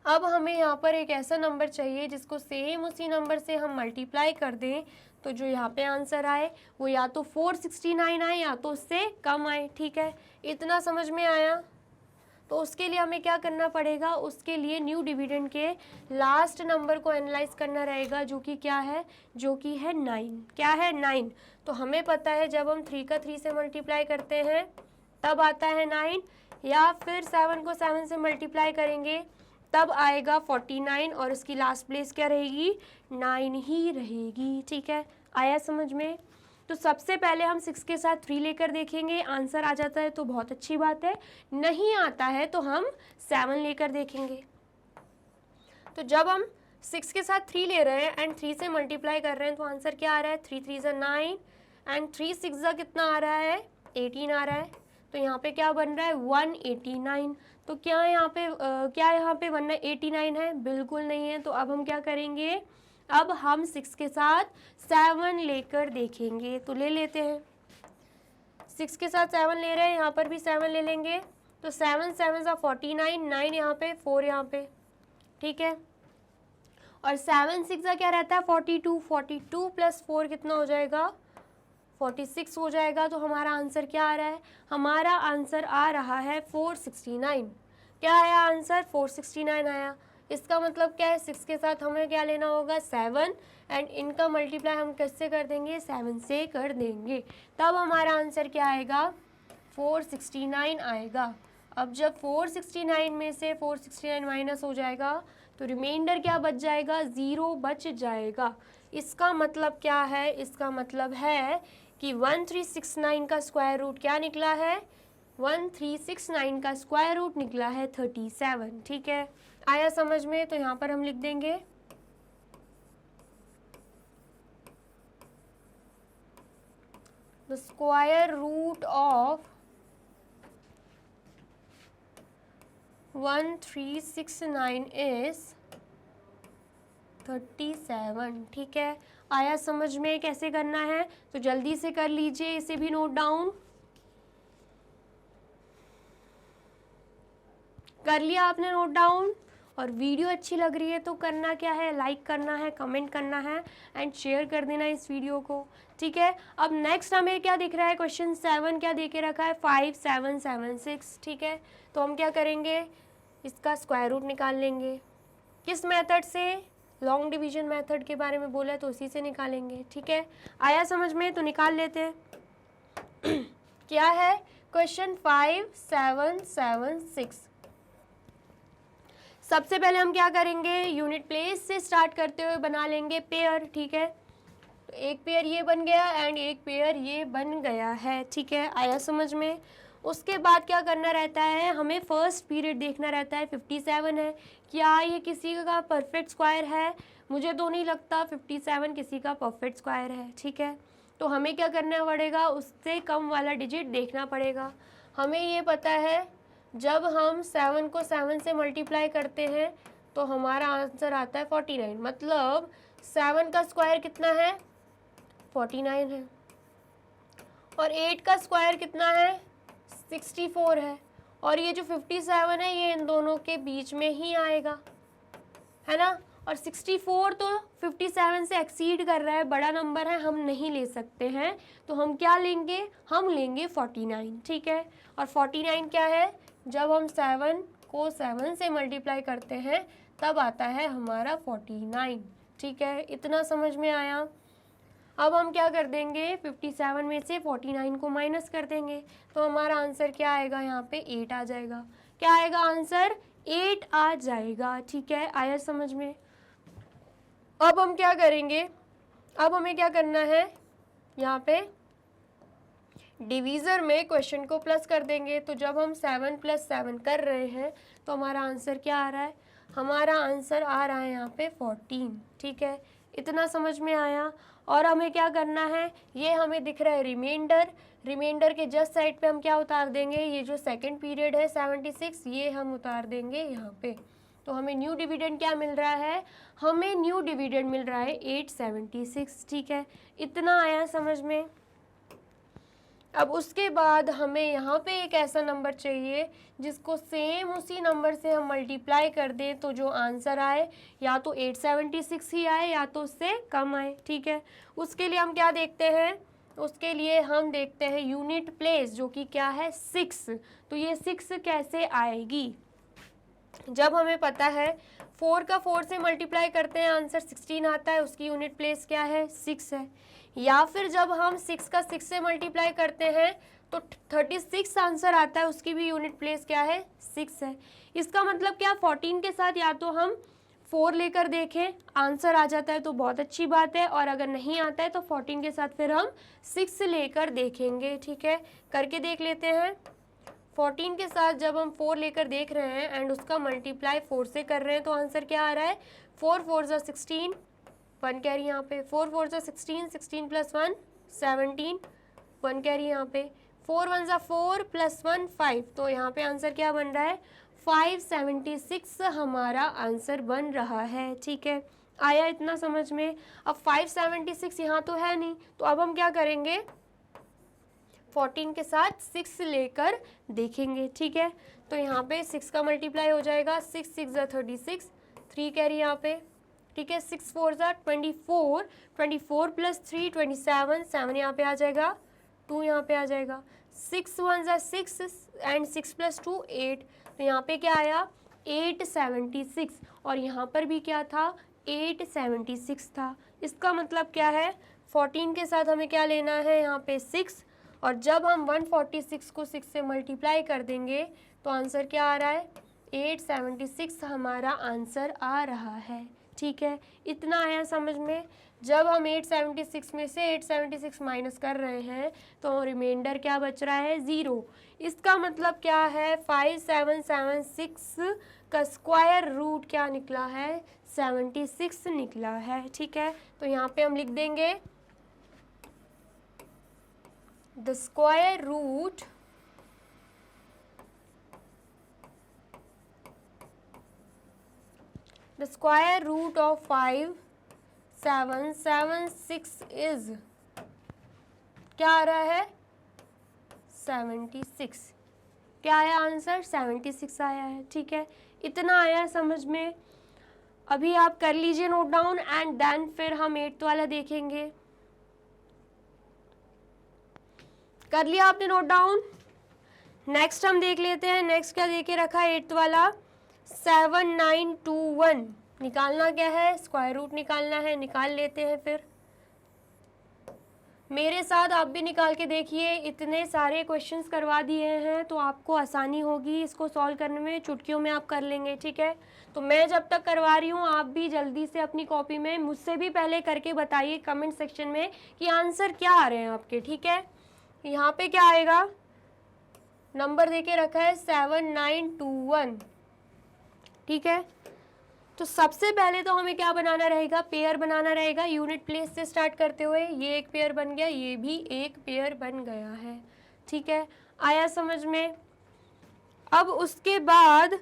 अब हमें यहाँ पर एक ऐसा नंबर चाहिए जिसको सेम उसी नंबर से हम मल्टीप्लाई कर दें, तो जो यहाँ पे आंसर आए वो या तो 469 आए या तो उससे कम आए, ठीक है। इतना समझ में आया? तो उसके लिए हमें क्या करना पड़ेगा? उसके लिए न्यू डिविडेंड के लास्ट नंबर को एनालाइज करना रहेगा, जो कि क्या है? जो कि है 9। क्या है? 9। तो हमें पता है जब हम 3 का 3 से मल्टीप्लाई करते हैं तब आता है 9, या फिर 7 को 7 से मल्टीप्लाई करेंगे तब आएगा 49, और उसकी लास्ट प्लेस क्या रहेगी? 9 ही रहेगी, ठीक है। आया समझ में? तो सबसे पहले हम 6 के साथ 3 लेकर देखेंगे, आंसर आ जाता है तो बहुत अच्छी बात है, नहीं आता है तो हम 7 लेकर देखेंगे। तो जब हम 6 के साथ 3 ले रहे हैं एंड 3 से मल्टीप्लाई कर रहे हैं तो आंसर क्या आ रहा है? 3 3 9 एंड 3 6 कितना आ रहा है? 18 आ रहा है। तो यहाँ पे क्या बन रहा है? 189। तो क्या यहाँ पे बनना 89 है? बिल्कुल नहीं है। तो अब हम क्या करेंगे? अब हम 6 के साथ 7 लेकर देखेंगे, तो ले लेते हैं। 6 के साथ 7 ले रहे हैं, यहाँ पर भी 7 ले लेंगे, तो 7 7 49, 9 यहाँ पे, 4 यहाँ पे, ठीक है। और 7 6 क्या रहता है? 42, 42 प्लस 4 कितना हो जाएगा? 46 हो जाएगा। तो हमारा आंसर क्या आ रहा है? हमारा आंसर आ रहा है 469। क्या आया आंसर? 469 आया। इसका मतलब क्या है? 6 के साथ हमें क्या लेना होगा? 7, एंड इनका मल्टीप्लाई हम किससे कर देंगे? 7 से कर देंगे, तब हमारा आंसर क्या आएगा? 469 आएगा। अब जब 469 में से 469 माइनस हो जाएगा तो रिमाइंडर क्या बच जाएगा? 0 बच जाएगा। इसका मतलब क्या है? इसका मतलब है कि 1369 का स्क्वायर रूट क्या निकला है? 1369 का स्क्वायर रूट निकला है 37, ठीक है। आया समझ में? तो यहाँ पर हम लिख देंगे the square root of 1369 is 37, ठीक है। आया समझ में कैसे करना है? तो जल्दी से कर लीजिए, इसे भी नोट डाउन कर लिया आपने नोट डाउन। और वीडियो अच्छी लग रही है तो करना क्या है? लाइक करना है, कमेंट करना है एंड शेयर कर देना इस वीडियो को, ठीक है। अब नेक्स्ट हमें क्या दिख रहा है? क्वेश्चन 7 क्या दे के रखा है? 5776, ठीक है। तो हम क्या करेंगे? इसका स्क्वायर रूट निकाल लेंगे। किस मेथड से? लॉन्ग डिवीजन मेथड के बारे में बोला है तो उसी से निकालेंगे, ठीक है। आया समझ में? तो निकाल लेते हैं। क्या है क्वेश्चन? 5776। सबसे पहले हम क्या करेंगे? यूनिट प्लेस से स्टार्ट करते हुए बना लेंगे पेयर, ठीक है। तो एक पेयर ये बन गया एंड एक पेयर ये बन गया है, ठीक है। आया समझ में? उसके बाद क्या करना रहता है, हमें फर्स्ट पीरियड देखना रहता है। 57 है, क्या ये किसी का परफेक्ट स्क्वायर है? मुझे तो नहीं लगता 57 किसी का परफेक्ट स्क्वायर है, ठीक है। तो हमें क्या करना पड़ेगा, उससे कम वाला डिजिट देखना पड़ेगा। हमें ये पता है जब हम 7 को 7 से मल्टीप्लाई करते हैं तो हमारा आंसर आता है 49। मतलब 7 का स्क्वायर कितना है, 49 है, और 8 का स्क्वायर कितना है, 64 है, और ये जो 57 है ये इन दोनों के बीच में ही आएगा, है ना। और 64 तो 57 से एक्सीड कर रहा है, बड़ा नंबर है, हम नहीं ले सकते हैं, तो हम क्या लेंगे, हम लेंगे 49, ठीक है। और 49 क्या है, जब हम 7 को 7 से मल्टीप्लाई करते हैं तब आता है हमारा 49, ठीक है। इतना समझ में आया। अब हम क्या कर देंगे, 57 में से 49 को माइनस कर देंगे, तो हमारा आंसर क्या आएगा, यहाँ पे 8 आ जाएगा। क्या आएगा आंसर, 8 आ जाएगा, ठीक है। आया समझ में। अब हम क्या करेंगे, अब हमें क्या करना है, यहाँ पे डिवीज़र में क्वेश्चन को प्लस कर देंगे। तो जब हम 7 + 7 कर रहे हैं तो हमारा आंसर क्या आ रहा है, हमारा आंसर आ रहा है यहाँ पे 14, ठीक है। इतना समझ में आया। और हमें क्या करना है, ये हमें दिख रहा है रिमाइंडर, रिमाइंडर के जस्ट साइड पे हम क्या उतार देंगे, ये जो सेकंड पीरियड है 76, ये हम उतार देंगे यहाँ पे। तो हमें न्यू डिविडेंड क्या मिल रहा है, हमें न्यू डिविडेंड मिल रहा है 876, ठीक है। इतना आया समझ में। अब उसके बाद हमें यहाँ पे एक ऐसा नंबर चाहिए जिसको सेम उसी नंबर से हम मल्टीप्लाई कर दें, तो जो आंसर आए या तो 876 ही आए या तो उससे कम आए, ठीक है। उसके लिए हम क्या देखते हैं, उसके लिए हम देखते हैं यूनिट प्लेस, जो कि क्या है 6। तो ये 6 कैसे आएगी, जब हमें पता है 4 का 4 से मल्टीप्लाई करते हैं आंसर 16 आता है, उसकी यूनिट प्लेस क्या है, 6 है। या फिर जब हम 6 का 6 से मल्टीप्लाई करते हैं तो 36 आंसर आता है, उसकी भी यूनिट प्लेस क्या है, 6 है। इसका मतलब क्या, 14 के साथ या तो हम 4 लेकर देखें, आंसर आ जाता है तो बहुत अच्छी बात है, और अगर नहीं आता है तो 14 के साथ फिर हम 6 लेकर देखेंगे, ठीक है। करके देख लेते हैं। 14 के साथ जब हम 4 लेकर देख रहे हैं एंड उसका मल्टीप्लाई 4 से कर रहे हैं तो आंसर क्या आ रहा है, 4 4 ज़ा 16, 1 कैरी यहाँ पे, 4 4 ज़ा 16, 16 + 1 17, 1 कैरी यहाँ पे, 4 1 ज़ा 4 + 1 5, तो यहाँ पे आंसर क्या बन रहा है, 576 हमारा आंसर बन रहा है, ठीक है। आया इतना समझ में। अब 576 यहाँ तो है नहीं, तो अब हम क्या करेंगे, 14 के साथ 6 लेकर देखेंगे, ठीक है। तो यहाँ पे 6 का मल्टीप्लाई हो जाएगा, 6 6 ज़ा 36, 3 कैरी यहाँ पे, ठीक है। 6 4 ज़ा 24, 24 + 3 27, 7 यहाँ पे आ जाएगा, 2 यहाँ पे आ जाएगा, 6 1 ज़ा 6 एंड 6 + 2 8, तो यहाँ पे क्या आया 876, और यहाँ पर भी क्या था 876 था। इसका मतलब क्या है, 14 के साथ हमें क्या लेना है, यहाँ पे 6, और जब हम 146 को 6 से मल्टीप्लाई कर देंगे तो आंसर क्या आ रहा है, 876 हमारा आंसर आ रहा है, ठीक है। इतना आया समझ में। जब हम 876 में से 876 माइनस कर रहे हैं तो रिमाइंडर क्या बच रहा है, 0। इसका मतलब क्या है, 5776 का स्क्वायर रूट क्या निकला है, 76 निकला है, ठीक है। तो यहाँ पे हम लिख देंगे the square root of 5776 is क्या आ रहा है, 76। क्या आया आंसर, 76 आया है, ठीक है। इतना आया समझ में। अभी आप कर लीजिए नोट डाउन एंड देन फिर हम 8th वाला देखेंगे। कर लिया आपने नोट डाउन। नेक्स्ट हम देख लेते हैं, नेक्स्ट क्या देके रखा है 8th वाला, 7921। निकालना क्या है, स्क्वायर रूट निकालना है, निकाल लेते हैं। फिर मेरे साथ आप भी निकाल के देखिए, इतने सारे क्वेश्चंस करवा दिए हैं तो आपको आसानी होगी इसको सॉल्व करने में, चुटकियों में आप कर लेंगे, ठीक है। तो मैं जब तक करवा रही हूँ आप भी जल्दी से अपनी कॉपी में मुझसे भी पहले करके बताइए कमेंट सेक्शन में कि आंसर क्या आ रहे हैं आपके, ठीक है। यहाँ पे क्या आएगा, नंबर दे के रखा है 7921, ठीक है। तो सबसे पहले तो हमें क्या बनाना रहेगा, पेयर बनाना रहेगा। यूनिट प्लेस से स्टार्ट करते हुए ये एक पेयर बन गया, ये भी एक पेयर बन गया है, ठीक है। आया समझ में। अब उसके बाद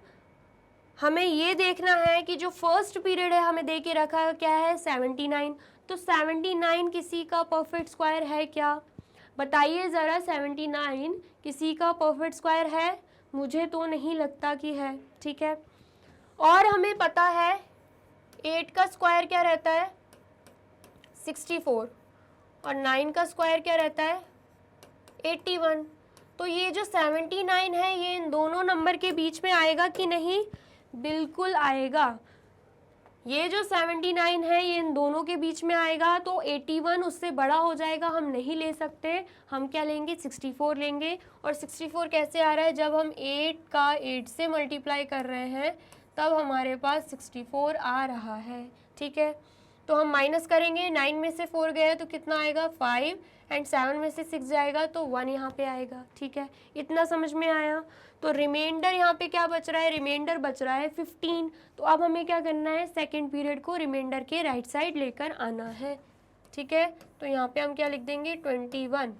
हमें ये देखना है कि जो फर्स्ट पीरियड है हमें दे के रखा क्या है 79। तो 79 किसी का परफेक्ट स्क्वायर है क्या, बताइए ज़रा। 79 किसी का परफेक्ट स्क्वायर है? मुझे तो नहीं लगता कि है, ठीक है। और हमें पता है 8 का स्क्वायर क्या रहता है 64, और 9 का स्क्वायर क्या रहता है 81। तो ये जो 79 है ये इन दोनों नंबर के बीच में आएगा कि नहीं, बिल्कुल आएगा। ये जो 79 है ये इन दोनों के बीच में आएगा। तो 81 उससे बड़ा हो जाएगा, हम नहीं ले सकते। हम क्या लेंगे 64 लेंगे। और 64 कैसे आ रहा है, जब हम 8 का 8 से मल्टीप्लाई कर रहे हैं तब हमारे पास 64 आ रहा है, ठीक है। तो हम माइनस करेंगे, 9 में से 4 गया तो कितना आएगा 5, एंड 7 में से 6 जाएगा तो 1 यहाँ पे आएगा, ठीक है। इतना समझ में आया। तो रिमाइंडर यहाँ पे क्या बच रहा है, रिमाइंडर बच रहा है 15। तो अब हमें क्या करना है, सेकेंड पीरियड को रिमाइंडर के राइट साइड लेकर आना है, ठीक है। तो यहाँ पे हम क्या लिख देंगे 21।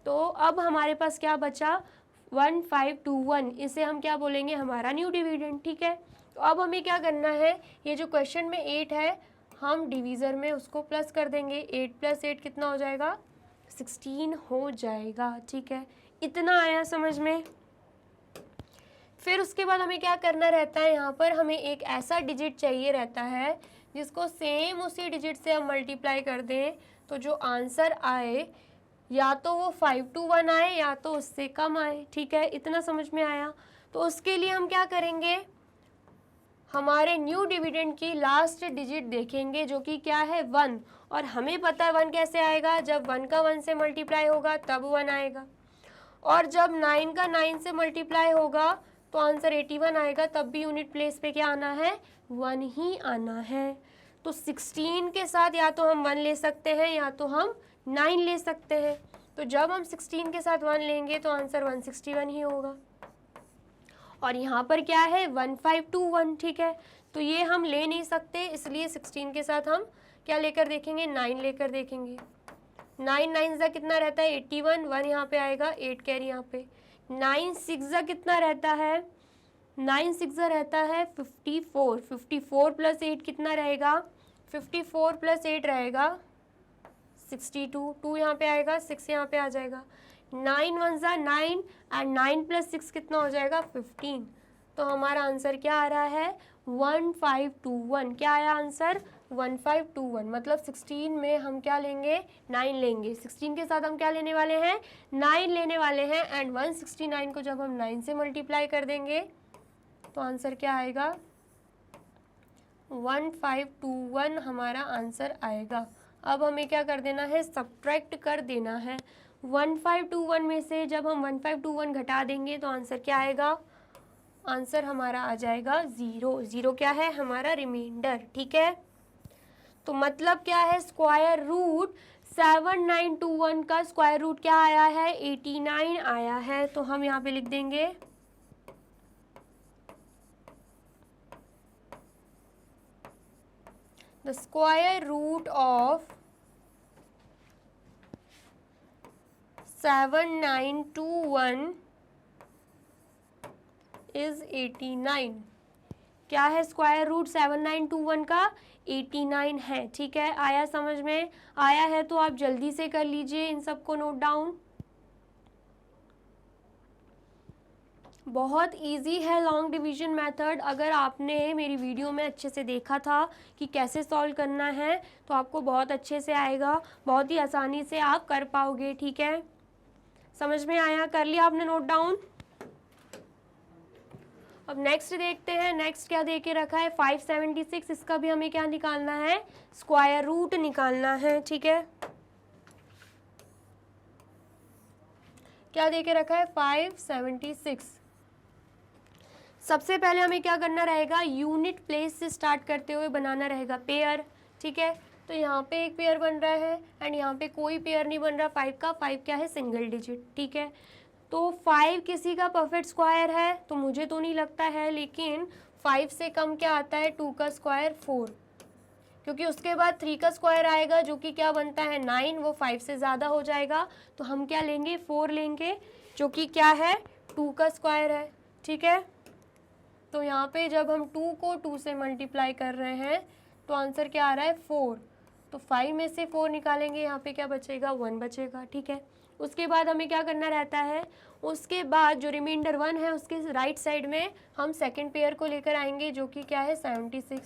तो अब हमारे पास क्या बचा 1521, इसे हम क्या बोलेंगे, हमारा न्यू डिविडेंड, ठीक है। तो अब हमें क्या करना है, ये जो क्वेश्चन में 8 है हम डिवीज़र में उसको प्लस कर देंगे। 8 + 8 कितना हो जाएगा 16 हो जाएगा, ठीक है। इतना आया समझ में। फिर उसके बाद हमें क्या करना रहता है, यहाँ पर हमें एक ऐसा डिजिट चाहिए रहता है जिसको सेम उसी डिजिट से हम मल्टीप्लाई कर दें, तो जो आंसर आए या तो वो 521 आए या तो उससे कम आए, ठीक है। इतना समझ में आया। तो उसके लिए हम क्या करेंगे, हमारे न्यू डिविडेंड की लास्ट डिजिट देखेंगे जो कि क्या है 1, और हमें पता है 1 कैसे आएगा, जब 1 का 1 से मल्टीप्लाई होगा तब 1 आएगा, और जब 9 का 9 से मल्टीप्लाई होगा तो आंसर 81 आएगा, तब भी यूनिट प्लेस पे क्या आना है 1 ही आना है। तो 16 के साथ या तो हम 1 ले सकते हैं या तो हम 9 ले सकते हैं। तो जब हम 16 के साथ 1 लेंगे तो आंसर 161 ही होगा, और यहाँ पर क्या है 1521, ठीक है। तो ये हम ले नहीं सकते, इसलिए 16 के साथ हम क्या लेकर देखेंगे 9 लेकर देखेंगे। 9 9 ज़ा कितना रहता है 81, 1 यहाँ पे आएगा, 8 कैरी यहाँ पे। 9 6 ज़ा कितना रहता है, 9 6 ज़ा रहता है 54। 54 + 8 कितना रहेगा, 54 + 8 रहेगा 62। 2 यहाँ पे आएगा, 6 यहाँ पे आ जाएगा। 9 1 ज़ा 9, एंड 9 + 6 कितना हो जाएगा 15। तो हमारा आंसर क्या आ रहा है 1521। क्या आया आंसर 1521। मतलब 16 में हम क्या लेंगे 9 लेंगे। 16 के साथ हम क्या लेने वाले हैं 9 लेने वाले हैं, एंड 169 को जब हम 9 से मल्टीप्लाई कर देंगे तो आंसर क्या आएगा 1521 हमारा आंसर आएगा। अब हमें क्या कर देना है, सब्ट्रैक्ट कर देना है। 1521 में से जब हम 1521 घटा देंगे तो आंसर क्या आएगा, आंसर हमारा आ जाएगा 0। 0 क्या है हमारा रिमाइंडर, ठीक है। तो मतलब क्या है, स्क्वायर रूट 7921 का स्क्वायर रूट क्या आया है 89 आया है। तो हम यहाँ पे लिख देंगे the square root of 7921 is 89। क्या है स्क्वायर रूट 7921 का 89 है, ठीक है। आया समझ में, आया है तो आप जल्दी से कर लीजिए इन सबको नोट डाउन। बहुत इजी है लॉन्ग डिवीजन मेथड। अगर आपने मेरी वीडियो में अच्छे से देखा था कि कैसे सॉल्व करना है तो आपको बहुत अच्छे से आएगा, बहुत ही आसानी से आप कर पाओगे, ठीक है। समझ में आया, कर लिया आपने नोट डाउन। अब नेक्स्ट देखते हैं, नेक्स्ट क्या दे के रखा है 576। इसका भी हमें क्या निकालना है, स्क्वायर रूट निकालना है, ठीक है। क्या दे के रखा है 576। सबसे पहले हमें क्या करना रहेगा, यूनिट प्लेस से स्टार्ट करते हुए बनाना रहेगा पेयर, ठीक है। तो यहाँ पे एक पेयर बन रहा है एंड यहाँ पे कोई पेयर नहीं बन रहा 5 का। 5 क्या है सिंगल डिजिट, ठीक है। तो 5 किसी का परफेक्ट स्क्वायर है तो मुझे तो नहीं लगता है, लेकिन 5 से कम क्या आता है 2 का स्क्वायर 4, क्योंकि उसके बाद 3 का स्क्वायर आएगा जो कि क्या बनता है 9, वो 5 से ज़्यादा हो जाएगा, तो हम क्या लेंगे 4 लेंगे जो कि क्या है 2 का स्क्वायर है। ठीक है, तो यहाँ पे जब हम 2 को 2 से मल्टीप्लाई कर रहे हैं तो आंसर क्या आ रहा है 4, तो 5 में से 4 निकालेंगे, यहाँ पे क्या बचेगा 1 बचेगा। ठीक है, उसके बाद हमें क्या करना रहता है, उसके बाद जो रिमाइंडर 1 है उसके राइट साइड में हम सेकंड पेयर को लेकर आएंगे जो कि क्या है 76,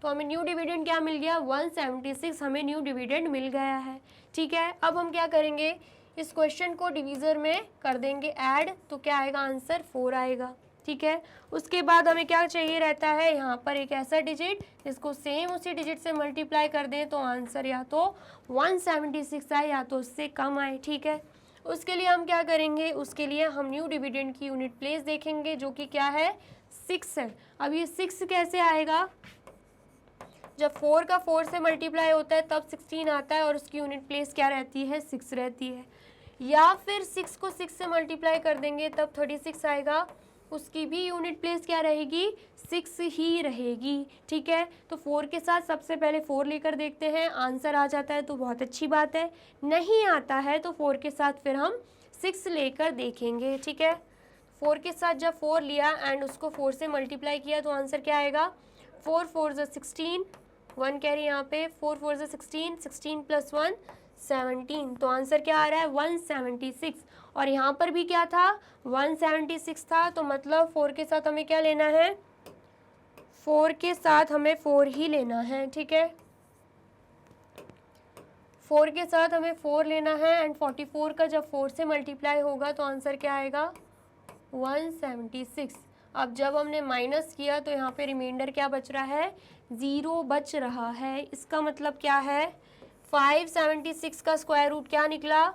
तो हमें न्यू डिविडेंड क्या मिल गया 176, हमें न्यू डिविडेंड मिल गया है। ठीक है, अब हम क्या करेंगे, इस क्वेश्चन को डिवीज़र में कर देंगे ऐड, तो क्या आएगा आंसर 4 आएगा। ठीक है, उसके बाद हमें क्या चाहिए रहता है, यहाँ पर एक ऐसा डिजिट जिसको सेम उसी डिजिट से मल्टीप्लाई कर दें तो आंसर या तो 176 आए या तो उससे कम आए। ठीक है, उसके लिए हम क्या करेंगे, उसके लिए हम न्यू डिविडेंड की यूनिट प्लेस देखेंगे जो कि क्या है 6 है। अब ये 6 कैसे आएगा, जब 4 का 4 से मल्टीप्लाई होता है तब 16 आता है और उसकी यूनिट प्लेस क्या रहती है 6 रहती है, या फिर 6 को 6 से मल्टीप्लाई कर देंगे तब 36 आएगा, उसकी भी यूनिट प्लेस क्या रहेगी 6 ही रहेगी। ठीक है, तो 4 के साथ सबसे पहले 4 लेकर देखते हैं, आंसर आ जाता है तो बहुत अच्छी बात है, नहीं आता है तो 4 के साथ फिर हम 6 लेकर देखेंगे। ठीक है, 4 के साथ जब 4 लिया एंड उसको 4 से मल्टीप्लाई किया तो आंसर क्या आएगा 4 4 16, 1 कैरी यहाँ पे 4 4 16, 16 + 1 17, तो आंसर क्या आ रहा है 176, और यहाँ पर भी क्या था 176 था, तो मतलब 4 के साथ हमें क्या लेना है, 4 के साथ हमें 4 ही लेना है। ठीक है, 4 के साथ हमें 4 लेना है एंड 44 का जब 4 से मल्टीप्लाई होगा तो आंसर क्या आएगा 176। अब जब हमने माइनस किया तो यहाँ पे रिमाइंडर क्या बच रहा है 0 बच रहा है, इसका मतलब क्या है 576 का स्क्वायर रूट क्या निकला,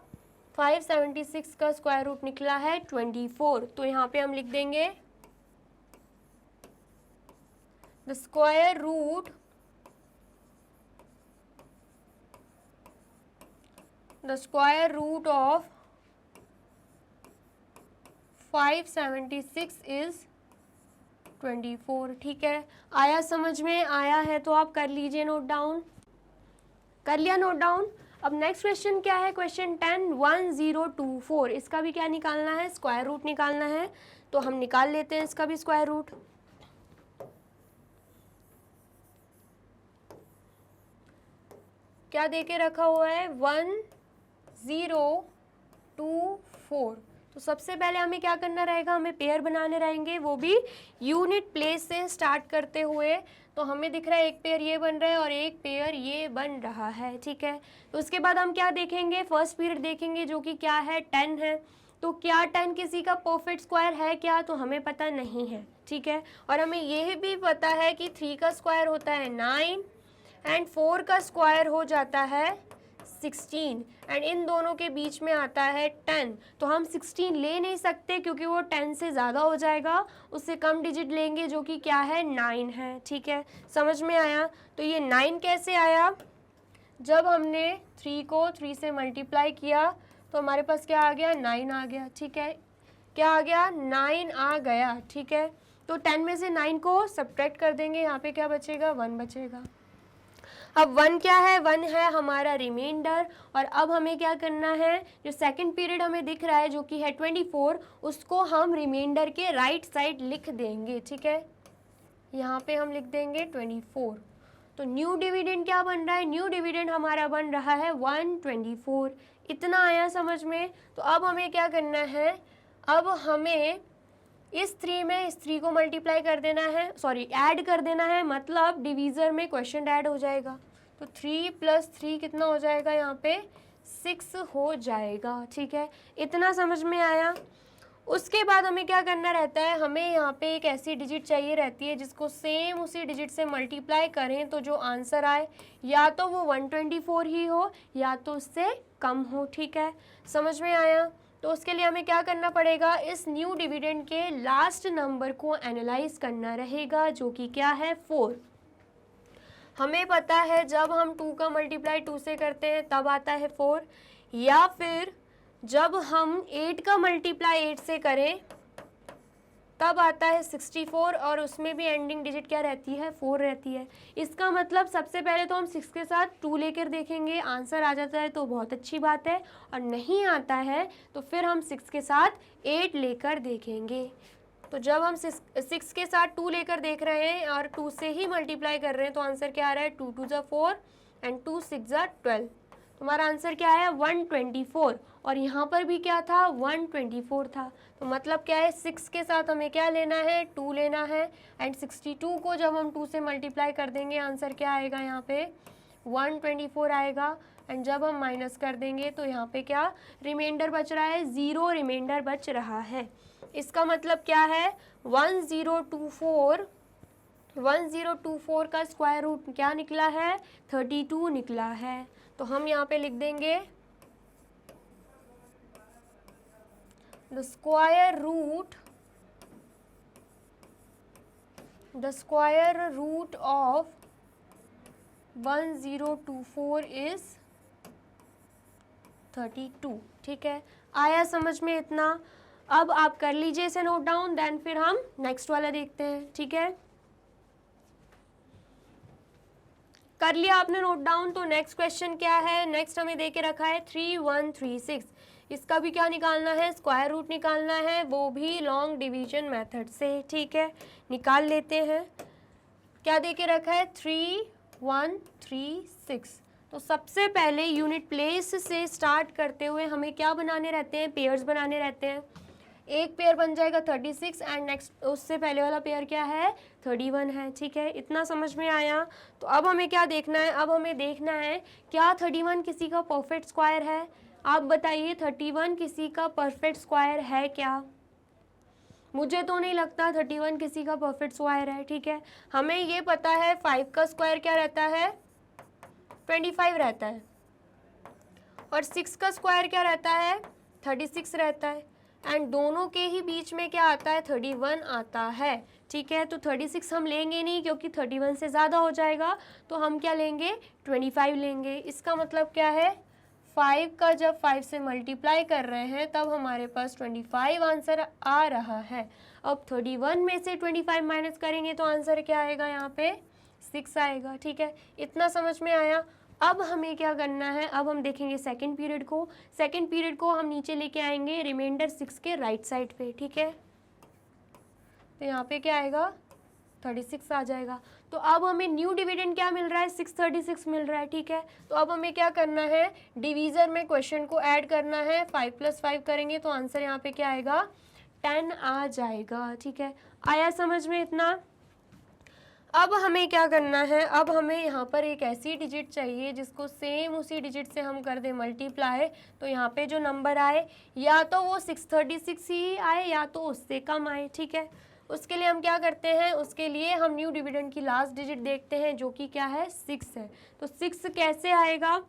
576 का स्क्वायर रूट निकला है 24, तो यहाँ पे हम लिख देंगे the square root of 576 is 24। ठीक है, आया समझ में, आया है तो आप कर लीजिए नोट डाउन, कर लिया नोट डाउन। अब नेक्स्ट क्वेश्चन क्या है, क्वेश्चन 10 1024, इसका भी क्या निकालना है स्क्वायर रूट निकालना है, तो हम निकाल लेते हैं इसका भी स्क्वायर रूट। क्या देके रखा हुआ है 1024, तो सबसे पहले हमें क्या करना रहेगा, हमें पेयर बनाने रहेंगे, वो भी यूनिट प्लेस से स्टार्ट करते हुए, तो हमें दिख रहा है एक पेयर ये बन रहा है और एक पेयर ये बन रहा है। ठीक है, तो उसके बाद हम क्या देखेंगे, फर्स्ट पीरियड देखेंगे जो कि क्या है 10 है, तो क्या 10 किसी का परफेक्ट स्क्वायर है क्या, तो हमें पता नहीं है। ठीक है, और हमें यह भी पता है कि 3 का स्क्वायर होता है 9 एंड 4 का स्क्वायर हो जाता है 16 एंड इन दोनों के बीच में आता है 10, तो हम 16 ले नहीं सकते क्योंकि वो 10 से ज़्यादा हो जाएगा, उससे कम डिजिट लेंगे जो कि क्या है 9 है। ठीक है, समझ में आया, तो ये 9 कैसे आया, जब हमने 3 को 3 से मल्टीप्लाई किया तो हमारे पास क्या आ गया 9 आ गया। ठीक है, क्या आ गया 9 आ गया। ठीक है, तो 10 में से 9 को सब्ट्रैक्ट कर देंगे, यहाँ पे क्या बचेगा 1 बचेगा। अब 1 क्या है, 1 है हमारा रिमाइंडर, और अब हमें क्या करना है, जो सेकंड पीरियड हमें दिख रहा है जो कि है 24, उसको हम रिमाइंडर के राइट साइड लिख देंगे। ठीक है, यहाँ पे हम लिख देंगे 24, तो न्यू डिविडेंड क्या बन रहा है, न्यू डिविडेंड हमारा बन रहा है 124। इतना आया समझ में, तो अब हमें क्या करना है, अब हमें इस 3 में इस 3 को मल्टीप्लाई कर देना है, सॉरी ऐड कर देना है, मतलब डिवीज़र में क्वेश्चन ऐड हो जाएगा, तो 3 + 3 कितना हो जाएगा, यहाँ पे 6 हो जाएगा। ठीक है, इतना समझ में आया। उसके बाद हमें क्या करना रहता है, हमें यहाँ पे एक ऐसी डिजिट चाहिए रहती है जिसको सेम उसी डिजिट से मल्टीप्लाई करें तो जो आंसर आए या तो वो 124 ही हो या तो उससे कम हो। ठीक है, समझ में आया, तो उसके लिए हमें क्या करना पड़ेगा, इस न्यू डिविडेंड के लास्ट नंबर को एनालाइज करना रहेगा जो कि क्या है 4। हमें पता है जब हम 2 का मल्टीप्लाई 2 से करते हैं तब आता है 4, या फिर जब हम 8 का मल्टीप्लाई 8 से करें तब आता है 64 और उसमें भी एंडिंग डिजिट क्या रहती है, 4 रहती है। इसका मतलब सबसे पहले तो हम 6 के साथ 2 लेकर देखेंगे, आंसर आ जाता है तो बहुत अच्छी बात है, और नहीं आता है तो फिर हम 6 के साथ 8 लेकर देखेंगे। तो जब हम 6 के साथ 2 लेकर देख रहे हैं और 2 से ही मल्टीप्लाई कर रहे हैं तो आंसर क्या आ रहा है, 2 2 ज़ा 4 एंड 2 6 ज़ा 12। तुम्हारा आंसर क्या है, 124। और यहाँ पर भी क्या था, 124 था। तो मतलब क्या है, 6 के साथ हमें क्या लेना है, 2 लेना है, एंड 62 को जब हम 2 से मल्टीप्लाई कर देंगे आंसर क्या आएगा, यहाँ पे 124 आएगा। एंड जब हम माइनस कर देंगे तो यहाँ पे क्या रिमाइंडर बच रहा है, 0 रिमाइंडर बच रहा है। इसका मतलब क्या है, 1024 का स्क्वायर रूट क्या निकला है, 32 निकला है। तो हम यहाँ पे लिख देंगे the square root of 1024 is 32। ठीक है, आया समझ में इतना। अब आप कर लीजिए इसे नोट डाउन, देन फिर हम नेक्स्ट वाला देखते हैं। ठीक है, कर लिया आपने नोट डाउन। तो नेक्स्ट क्वेश्चन क्या है, नेक्स्ट हमें दे के रखा है 3136। इसका भी क्या निकालना है, स्क्वायर रूट निकालना है, वो भी लॉन्ग डिवीजन मेथड से। ठीक है, निकाल लेते हैं। क्या दे के रखा है, 3136। तो सबसे पहले यूनिट प्लेस से स्टार्ट करते हुए हमें क्या बनाने रहते हैं, पेयर्स बनाने रहते हैं। एक पेयर बन जाएगा 36 एंड नेक्स्ट उससे पहले वाला पेयर क्या है, 31 है। ठीक है, इतना समझ में आया। तो अब हमें क्या देखना है, अब हमें देखना है क्या 31 किसी का परफेक्ट स्क्वायर है। आप बताइए 31 किसी का परफेक्ट स्क्वायर है क्या। मुझे तो नहीं लगता 31 किसी का परफेक्ट स्क्वायर है। ठीक है, हमें ये पता है 5 का स्क्वायर क्या रहता है, 25 रहता है, और 6 का स्क्वायर क्या रहता है, 36 रहता है, एंड दोनों के ही बीच में क्या आता है, 31 आता है। ठीक है, तो 36 हम लेंगे नहीं क्योंकि 31 से ज़्यादा हो जाएगा, तो हम क्या लेंगे, 25 लेंगे। इसका मतलब क्या है, 5 का जब 5 से मल्टीप्लाई कर रहे हैं तब हमारे पास 25 आंसर आ रहा है। अब 31 में से 25 माइनस करेंगे तो आंसर क्या आएगा, यहाँ पे 6 आएगा। ठीक है, इतना समझ में आया। अब हमें क्या करना है, अब हम देखेंगे सेकंड पीरियड को। सेकंड पीरियड को हम नीचे लेके आएंगे रिमाइंडर 6 के राइट साइड पे। ठीक है, तो यहाँ पे क्या आएगा, 36 आ जाएगा। तो अब हमें न्यू डिविडेंड क्या मिल रहा है, 636 मिल रहा है। ठीक है, तो अब हमें क्या करना है, डिवीज़र में क्वेश्चन को ऐड करना है। 5 + 5 करेंगे तो आंसर यहाँ पे क्या आएगा, 10 आ जाएगा। ठीक है, आया समझ में इतना। अब हमें क्या करना है, अब हमें यहाँ पर एक ऐसी डिजिट चाहिए जिसको सेम उसी डिजिट से हम कर दें मल्टीप्लाई। तो यहाँ पे जो नंबर आए या तो वो 636 ही आए या तो उससे कम आए। ठीक है, उसके लिए हम क्या करते हैं, उसके लिए हम न्यू डिविडेंड की लास्ट डिजिट देखते हैं जो कि क्या है, 6 है। तो 6 कैसे आएगा,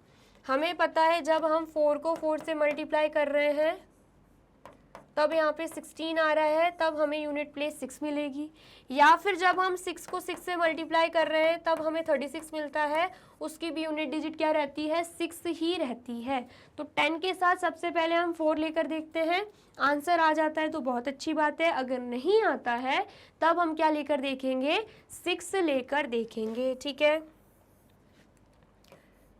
हमें पता है जब हम 4 को 4 से मल्टीप्लाई कर रहे हैं तब यहाँ पे 16 आ रहा है, तब हमें यूनिट प्लेस 6 मिलेगी। या फिर जब हम 6 को 6 से मल्टीप्लाई कर रहे हैं तब हमें 36 मिलता है, उसकी भी यूनिट डिजिट क्या रहती है, 6 ही रहती है। तो 10 के साथ सबसे पहले हम 4 लेकर देखते हैं, आंसर आ जाता है तो बहुत अच्छी बात है, अगर नहीं आता है तब हम क्या लेकर देखेंगे, 6 लेकर देखेंगे। ठीक है,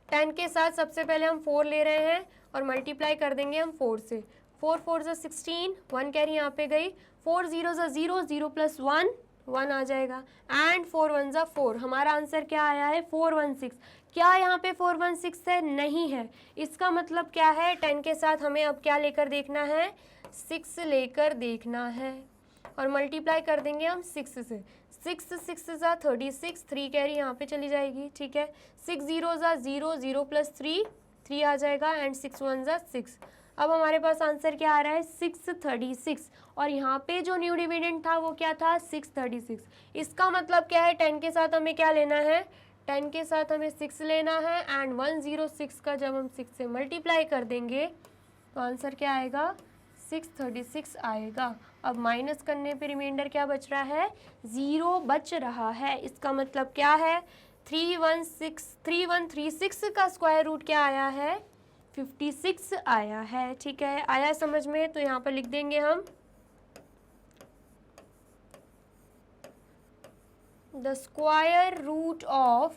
10 के साथ सबसे पहले हम 4 ले रहे हैं और मल्टीप्लाई कर देंगे हम 4 से। 4 4 ज़ा 16, 1 कैरी यहाँ पे गई, 4 0 ज़ा 0, 0 + 1 1 आ जाएगा, एंड 4 1 ज़ा 4। हमारा आंसर क्या आया है, 416। क्या यहाँ पे 416 है, नहीं है। इसका मतलब क्या है, 10 के साथ हमें अब क्या लेकर देखना है, 6 लेकर देखना है, और मल्टीप्लाई कर देंगे हम 6 से। 6 6 ज़ा 36, 3 कैरी यहाँ पे चली जाएगी। ठीक है, 6 0 ज़ा 0, 0 + 3 3 आ जाएगा, एंड 6 1 ज़ा 6। अब हमारे पास आंसर क्या आ रहा है, 636, और यहाँ पे जो न्यू डिविडेंड था वो क्या था, 636। इसका मतलब क्या है, 10 के साथ हमें क्या लेना है, 10 के साथ हमें 6 लेना है, एंड 106 का जब हम 6 से मल्टीप्लाई कर देंगे तो आंसर क्या आएगा, 636 आएगा। अब माइनस करने पे रिमाइंडर क्या बच रहा है, 0 बच रहा है। इसका मतलब क्या है, 3136 का स्क्वायर रूट क्या आया है, 56 आया है। ठीक है, आया समझ में? तो यहाँ पर लिख देंगे हम the square root of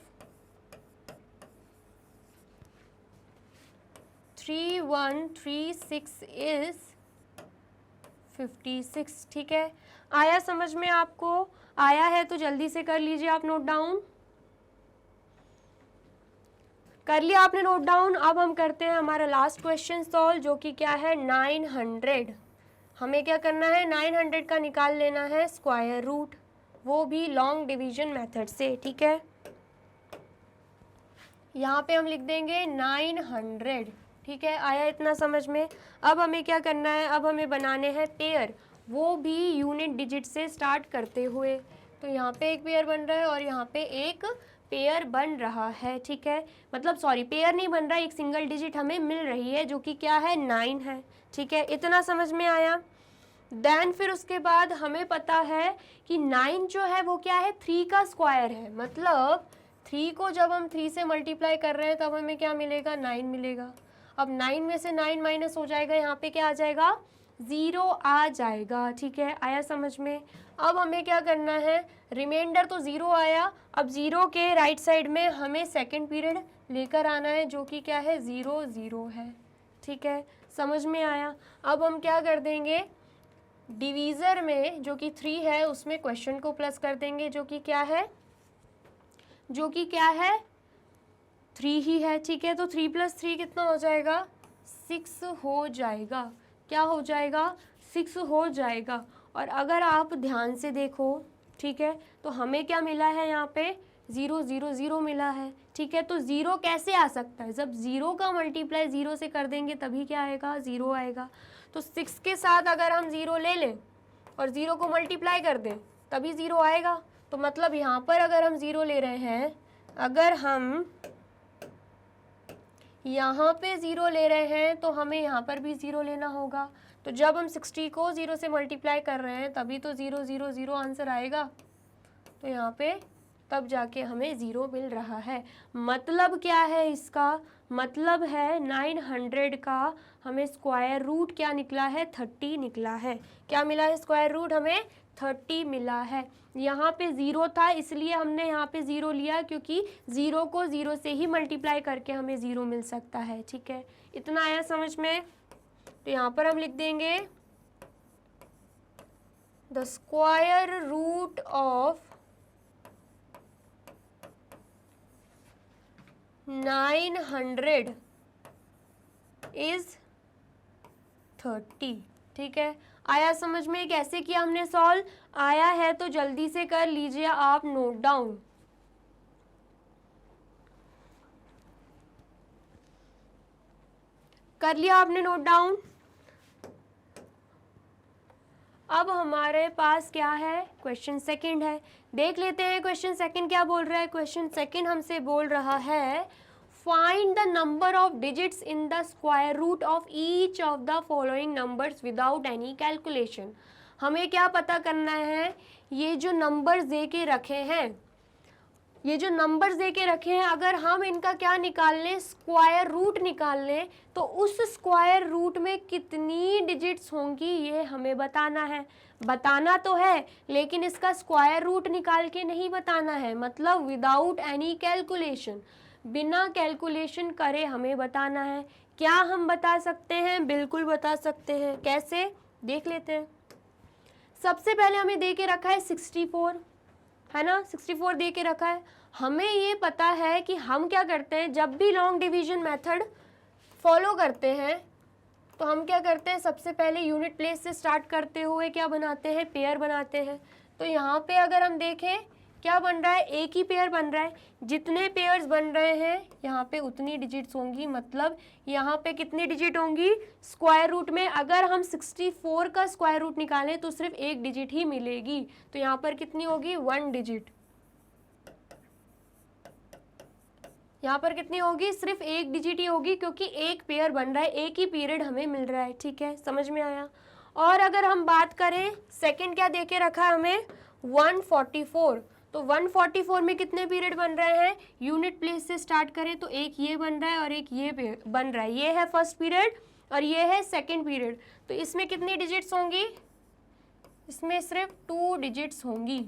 3136 is 56। ठीक है, आया समझ में आपको? आया है तो जल्दी से कर लीजिए आप नोट डाउन। कर लिया आपने नोट डाउन? अब हम करते हैं हमारा लास्ट क्वेश्चन सॉल्व, जो कि क्या है 900। हमें क्या करना है, 900 का निकाल लेना है स्क्वायर रूट, वो भी लॉन्ग डिवीजन मेथड से। ठीक है, यहाँ पे हम लिख देंगे 900। ठीक है, आया इतना समझ में? अब हमें क्या करना है, अब हमें बनाने हैं पेयर, वो भी यूनिट डिजिट से स्टार्ट करते हुए। तो यहाँ पे एक पेयर बन रहा है और यहाँ पे एक पेयर बन रहा है। ठीक है, मतलब सॉरी, पेयर नहीं बन रहा है, एक सिंगल डिजिट हमें मिल रही है जो कि क्या है 9 है। ठीक है, इतना समझ में आया? देन फिर उसके बाद हमें पता है कि 9 जो है वो क्या है 3 का स्क्वायर है, मतलब 3 को जब हम 3 से मल्टीप्लाई कर रहे हैं तब हमें क्या मिलेगा, 9 मिलेगा। अब 9 में से 9 माइनस हो जाएगा, यहाँ पे क्या आ जाएगा, 0 आ जाएगा। ठीक है, आया समझ में? अब हमें क्या करना है, रिमाइंडर तो 0 आया, अब 0 के राइट साइड में हमें सेकंड पीरियड लेकर आना है जो कि क्या है 0 0 है। ठीक है, समझ में आया? अब हम क्या कर देंगे, डिवीज़र में जो कि 3 है उसमें क्वेश्चन को प्लस कर देंगे जो कि क्या है, जो कि क्या है 3 ही है। ठीक है, तो 3 + 3 कितना हो जाएगा, 6 हो जाएगा। क्या हो जाएगा, 6 हो जाएगा। और अगर आप ध्यान से देखो, ठीक है, तो हमें क्या मिला है यहाँ पे 0 0 0 मिला है। ठीक है, तो 0 कैसे आ सकता है, जब 0 का मल्टीप्लाई 0 से कर देंगे तभी क्या आएगा, 0 आएगा। तो 6 के साथ अगर हम 0 ले लें और 0 को मल्टीप्लाई कर दें तभी 0 आएगा। तो मतलब यहाँ पर अगर हम 0 ले रहे हैं, अगर हम यहाँ पे 0 ले रहे हैं तो हमें यहाँ पर भी 0 लेना होगा। तो जब हम 60 को 0 से मल्टीप्लाई कर रहे हैं तभी तो 0 0 0 आंसर आएगा। तो यहाँ पे तब जाके हमें 0 मिल रहा है। मतलब क्या है इसका, मतलब है 900 का हमें स्क्वायर रूट क्या निकला है, 30 निकला है। क्या मिला है, स्क्वायर रूट हमें 30 मिला है। यहाँ पे 0 था इसलिए हमने यहाँ पे 0 लिया, क्योंकि 0 को 0 से ही मल्टीप्लाई करके हमें 0 मिल सकता है। ठीक है, इतना आया समझ में? तो यहाँ पर हम लिख देंगे the square root of 900 is 30। ठीक है, आया समझ में? कैसे किया हमने सॉल्व? आया है तो जल्दी से कर लीजिए आप नोट डाउन। कर लिया आपने नोट डाउन? अब हमारे पास क्या है, क्वेश्चन सेकंड है। देख लेते हैं क्वेश्चन सेकंड क्या बोल रहा है। क्वेश्चन सेकंड हमसे बोल रहा है find the number of digits in the square root of each of the following numbers without any calculation. हमें क्या पता करना है, ये जो नंबर्स दे के रखे हैं, ये जो नंबर्स दे के रखे हैं, अगर हम इनका क्या निकाल लें, स्क्वायर रूट निकाल लें, तो उस स्क्वायर रूट में कितनी डिजिट्स होंगी ये हमें बताना है। बताना तो है लेकिन इसका स्क्वायर रूट निकाल के नहीं बताना है, मतलब विदाउट एनी कैलकुलेशन, बिना कैलकुलेशन करे हमें बताना है। क्या हम बता सकते हैं? बिल्कुल बता सकते हैं। कैसे, देख लेते हैं। सबसे पहले हमें दे के रखा है 64, है ना, 64 दे के रखा है। हमें ये पता है कि हम क्या करते हैं, जब भी लॉन्ग डिवीजन मेथड फॉलो करते हैं तो हम क्या करते हैं, सबसे पहले यूनिट प्लेस से स्टार्ट करते हुए क्या बनाते हैं, पेयर बनाते हैं। तो यहाँ पे अगर हम देखें क्या बन रहा है, एक ही पेयर बन रहा है। जितने पेयर्स बन रहे हैं यहाँ पे उतनी डिजिट्स होंगी, मतलब यहाँ पे कितनी डिजिट होंगी, स्क्वायर रूट में अगर हम 64 का स्क्वायर रूट निकालें तो सिर्फ एक डिजिट ही मिलेगी। तो यहाँ पर कितनी होगी, 1 डिजिट। यहाँ पर कितनी होगी, सिर्फ एक डिजिट ही होगी, क्योंकि एक पेयर बन रहा है, एक ही पीरियड हमें मिल रहा है। ठीक है, समझ में आया? और अगर हम बात करें सेकंड क्या देके रखा है हमें, 144, तो 144 में कितने पीरियड बन रहे हैं, यूनिट प्लेस से स्टार्ट करें तो एक ये बन रहा है और एक ये बन रहा है, ये है फर्स्ट पीरियड और ये है सेकेंड पीरियड। तो इसमें कितनी डिजिट्स होंगी, इसमें सिर्फ 2 डिजिट्स होंगी।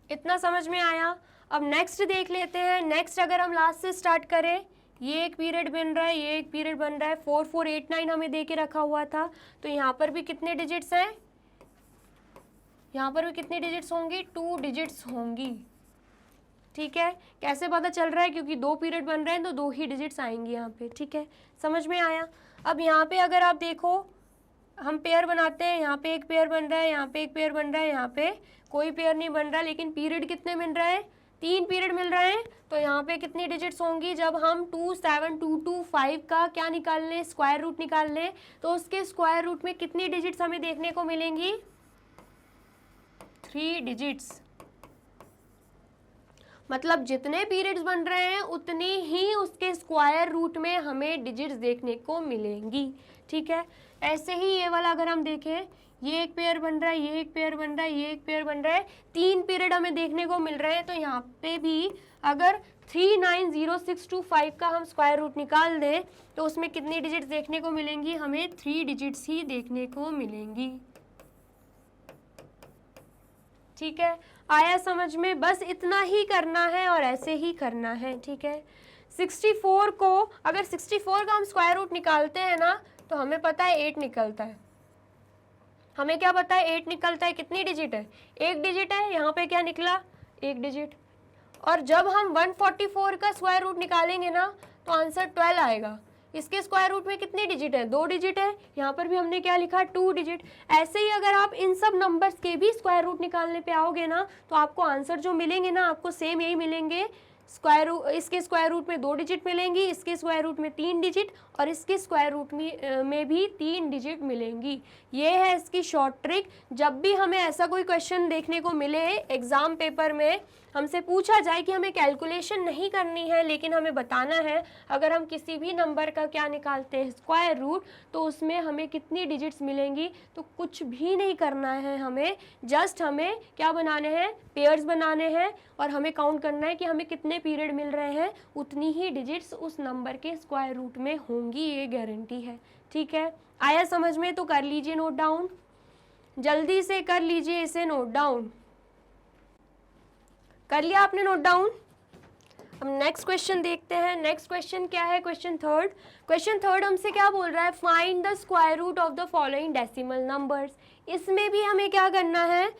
इतना समझ में आया। अब नेक्स्ट देख लेते हैं। नेक्स्ट अगर हम लास्ट से स्टार्ट करें, ये एक पीरियड बन रहा है, ये एक पीरियड बन रहा है, 4489 हमें दे के रखा हुआ था। तो यहाँ पर भी कितने डिजिट्स हैं, यहाँ पर भी कितनी डिजिट्स होंगी, 2 डिजिट्स होंगी। ठीक है, कैसे पता चल रहा है, क्योंकि 2 पीरियड बन रहे हैं तो 2 ही डिजिट्स आएंगी यहाँ पे। ठीक है, समझ में आया। अब यहाँ पे अगर आप देखो, हम पेयर बनाते हैं, यहाँ पे एक पेयर बन रहा है, यहाँ पे एक पेयर बन रहा है, यहाँ पे कोई पेयर नहीं बन रहा, लेकिन पीरियड कितने मिल रहे हैं, 3 पीरियड मिल रहे हैं। तो यहाँ पे कितनी डिजिट्स होंगी, जब हम 2 7 2 2 5 का क्या निकाल लें, स्क्वायर रूट निकाल लें, तो उसके स्क्वायर रूट में कितनी डिजिट्स हमें देखने को मिलेंगी, 3 डिजिट्स। मतलब जितने पीरियड्स बन रहे हैं उतनी ही उसके स्क्वायर रूट में हमें डिजिट्स देखने को मिलेंगी। ठीक है, ऐसे ही ये वाला अगर हम देखें, ये एक पेयर बन रहा है, ये एक पेयर बन रहा है, ये एक पेयर बन रहा है, 3 पीरियड हमें देखने को मिल रहे हैं। तो यहाँ पे भी अगर 390625 का हम स्क्वायर रूट निकाल दें तो उसमें कितनी डिजिट्स देखने को मिलेंगी, हमें 3 डिजिट्स ही देखने को मिलेंगी। ठीक है, आया समझ में। बस इतना ही करना है और ऐसे ही करना है। ठीक है, 64 को अगर 64 का हम स्क्वायर रूट निकालते हैं ना तो हमें पता है 8 निकलता है। हमें क्या पता है, 8 निकलता है। कितनी डिजिट है, 1 डिजिट है। यहाँ पे क्या निकला, 1 डिजिट। और जब हम 144 का स्क्वायर रूट निकालेंगे ना तो आंसर 12 आएगा। इसके स्क्वायर रूट में कितनी डिजिट है, 2 डिजिट है। यहाँ पर भी हमने क्या लिखा, 2 डिजिट। ऐसे ही अगर आप इन सब नंबर्स के भी स्क्वायर रूट निकालने पे आओगे ना तो आपको आंसर जो मिलेंगे ना, आपको सेम यही मिलेंगे। स्क्वायर रूट, इसके स्क्वायर रूट में 2 डिजिट मिलेंगी, इसके स्क्वायर रूट में 3 डिजिट और इसके स्क्वायर रूट में भी 3 डिजिट मिलेंगी। ये है इसकी शॉर्ट ट्रिक। जब भी हमें ऐसा कोई क्वेश्चन देखने को मिले एग्जाम पेपर में, हमसे पूछा जाए कि हमें कैलकुलेशन नहीं करनी है लेकिन हमें बताना है अगर हम किसी भी नंबर का क्या निकालते हैं, स्क्वायर रूट, तो उसमें हमें कितनी डिजिट्स मिलेंगी, तो कुछ भी नहीं करना है हमें। जस्ट हमें क्या बनाने हैं, पेयर्स बनाने हैं और हमें काउंट करना है कि हमें कितने पीरियड मिल रहे हैं, उतनी ही डिजिट्स उस नंबर के स्क्वायर रूट में होंगी, ये गारंटी है। ठीक है, आया समझ में। तो कर लीजिए नोट डाउन, जल्दी से कर लीजिए इसे नोट डाउन। कर लिया आपने नोट डाउन। अब नेक्स्ट क्वेश्चन देखते हैं। नेक्स्ट क्वेश्चन क्या है, क्वेश्चन थर्ड। क्वेश्चन थर्ड हमसे क्या बोल रहा है, find the square root of the following decimal numbers. इसमें भी हमें क्या करना है